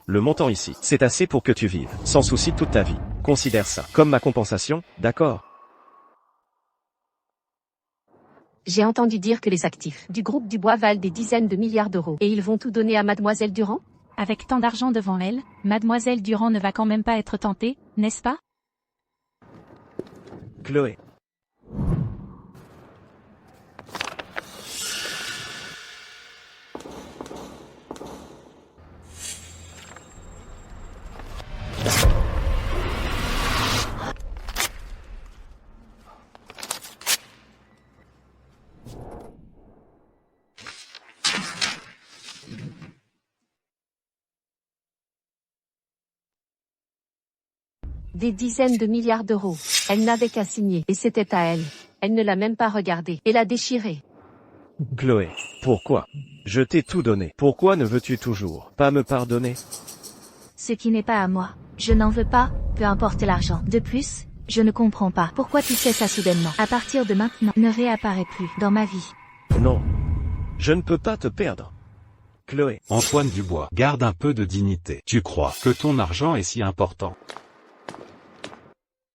Le montant ici, c'est assez pour que tu vives, sans souci toute ta vie. Considère ça comme ma compensation, d'accord? J'ai entendu dire que les actifs du groupe Dubois valent des dizaines de milliards d'euros. Et ils vont tout donner à Mademoiselle Durand? Avec tant d'argent devant elle, Mademoiselle Durand ne va quand même pas être tentée, n'est-ce pas? Chloé. Des dizaines de milliards d'euros. Elle n'avait qu'à signer, et c'était à elle. Elle ne l'a même pas regardé, et l'a déchiré. Chloé, pourquoi? Je t'ai tout donné. Pourquoi ne veux-tu toujours pas me pardonner? Ce qui n'est pas à moi. Je n'en veux pas, peu importe l'argent. De plus, Je ne comprends pas. Pourquoi tu fais ça soudainement? À partir de maintenant, ne réapparaît plus dans ma vie. Non. Je ne peux pas te perdre. Chloé. Antoine Dubois, garde un peu de dignité. Tu crois que ton argent est si important?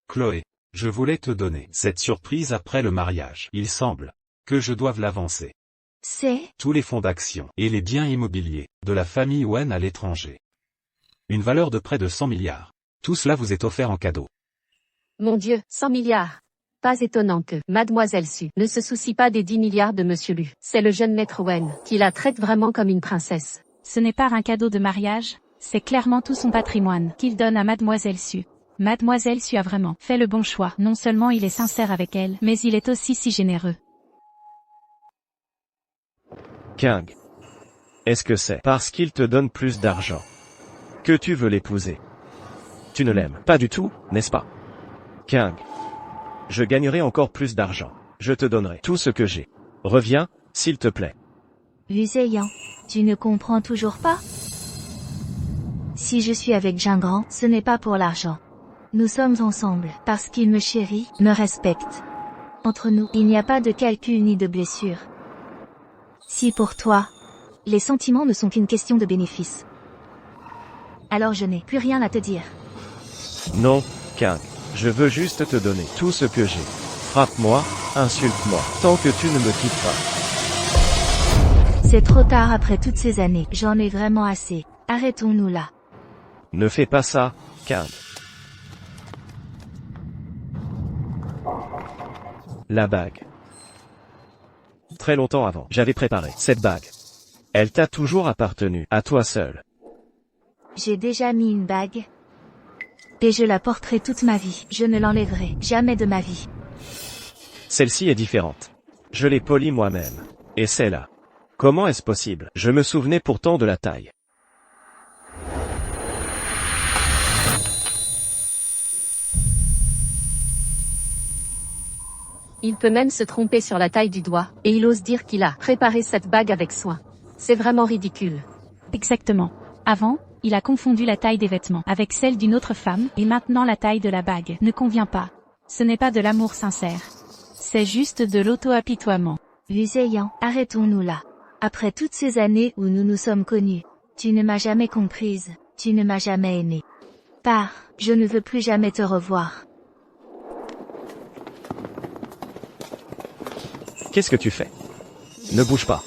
Chloé, je voulais te donner cette surprise après le mariage. Il semble que je doive l'avancer. C'est... Tous les fonds d'action et les biens immobiliers de la famille Owen à l'étranger. Une valeur de près de 100 milliards. Tout cela vous est offert en cadeau. Mon Dieu, 100 milliards. Pas étonnant que Mademoiselle Su ne se soucie pas des 10 milliards de Monsieur Lu. C'est le jeune maître Owen qui la traite vraiment comme une princesse. Ce n'est pas un cadeau de mariage, c'est clairement tout son patrimoine qu'il donne à Mademoiselle Su. Mademoiselle Su a vraiment fait le bon choix. Non seulement il est sincère avec elle, mais il est aussi si généreux. King. Est-ce que c'est parce qu'il te donne plus d'argent que tu veux l'épouser? Tu ne l'aimes pas du tout, n'est-ce pas? King. Je gagnerai encore plus d'argent. Je te donnerai tout ce que j'ai. Reviens, s'il te plaît. Luséian, tu ne comprends toujours pas? Si je suis avec Gingran, ce n'est pas pour l'argent. Nous sommes ensemble, parce qu'il me chérit, me respecte. Entre nous, il n'y a pas de calcul ni de blessure. Si pour toi, les sentiments ne sont qu'une question de bénéfice, alors je n'ai plus rien à te dire. Non, King. Je veux juste te donner tout ce que j'ai. Frappe-moi, insulte-moi, tant que tu ne me quittes pas. C'est trop tard après toutes ces années. J'en ai vraiment assez. Arrêtons-nous là. Ne fais pas ça, King. La bague. Très longtemps avant, j'avais préparé cette bague. Elle t'a toujours appartenu, à toi seul. J'ai déjà mis une bague. Et je la porterai toute ma vie. Je ne l'enlèverai jamais de ma vie. Celle-ci est différente. Je l'ai polie moi-même. Et celle-là. Comment est-ce possible? Je me souvenais pourtant de la taille. Il peut même se tromper sur la taille du doigt, et il ose dire qu'il a préparé cette bague avec soin. C'est vraiment ridicule. Exactement. Avant, il a confondu la taille des vêtements avec celle d'une autre femme, et maintenant la taille de la bague ne convient pas. Ce n'est pas de l'amour sincère. C'est juste de l'auto-apitoiement. Luséian, arrêtons-nous là. Après toutes ces années où nous nous sommes connus, tu ne m'as jamais comprise, tu ne m'as jamais aimée. Pars, je ne veux plus jamais te revoir. Qu'est-ce que tu fais? Ne bouge pas.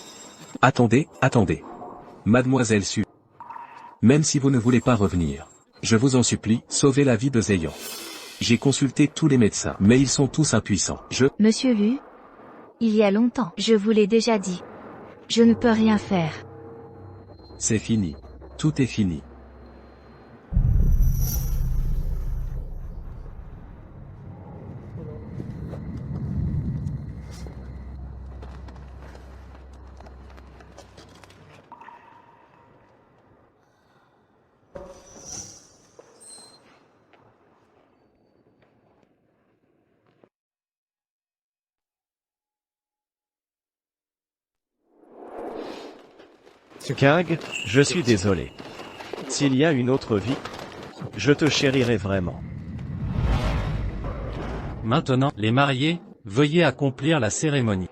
Attendez, attendez. Mademoiselle Su. Même si vous ne voulez pas revenir, je vous en supplie, sauvez la vie de Zéyan. J'ai consulté tous les médecins, mais ils sont tous impuissants. Monsieur Lu, il y a longtemps, je vous l'ai déjà dit. Je ne peux rien faire. C'est fini. Tout est fini. King, je suis désolé. S'il y a une autre vie, je te chérirai vraiment. Maintenant, les mariés, veuillez accomplir la cérémonie.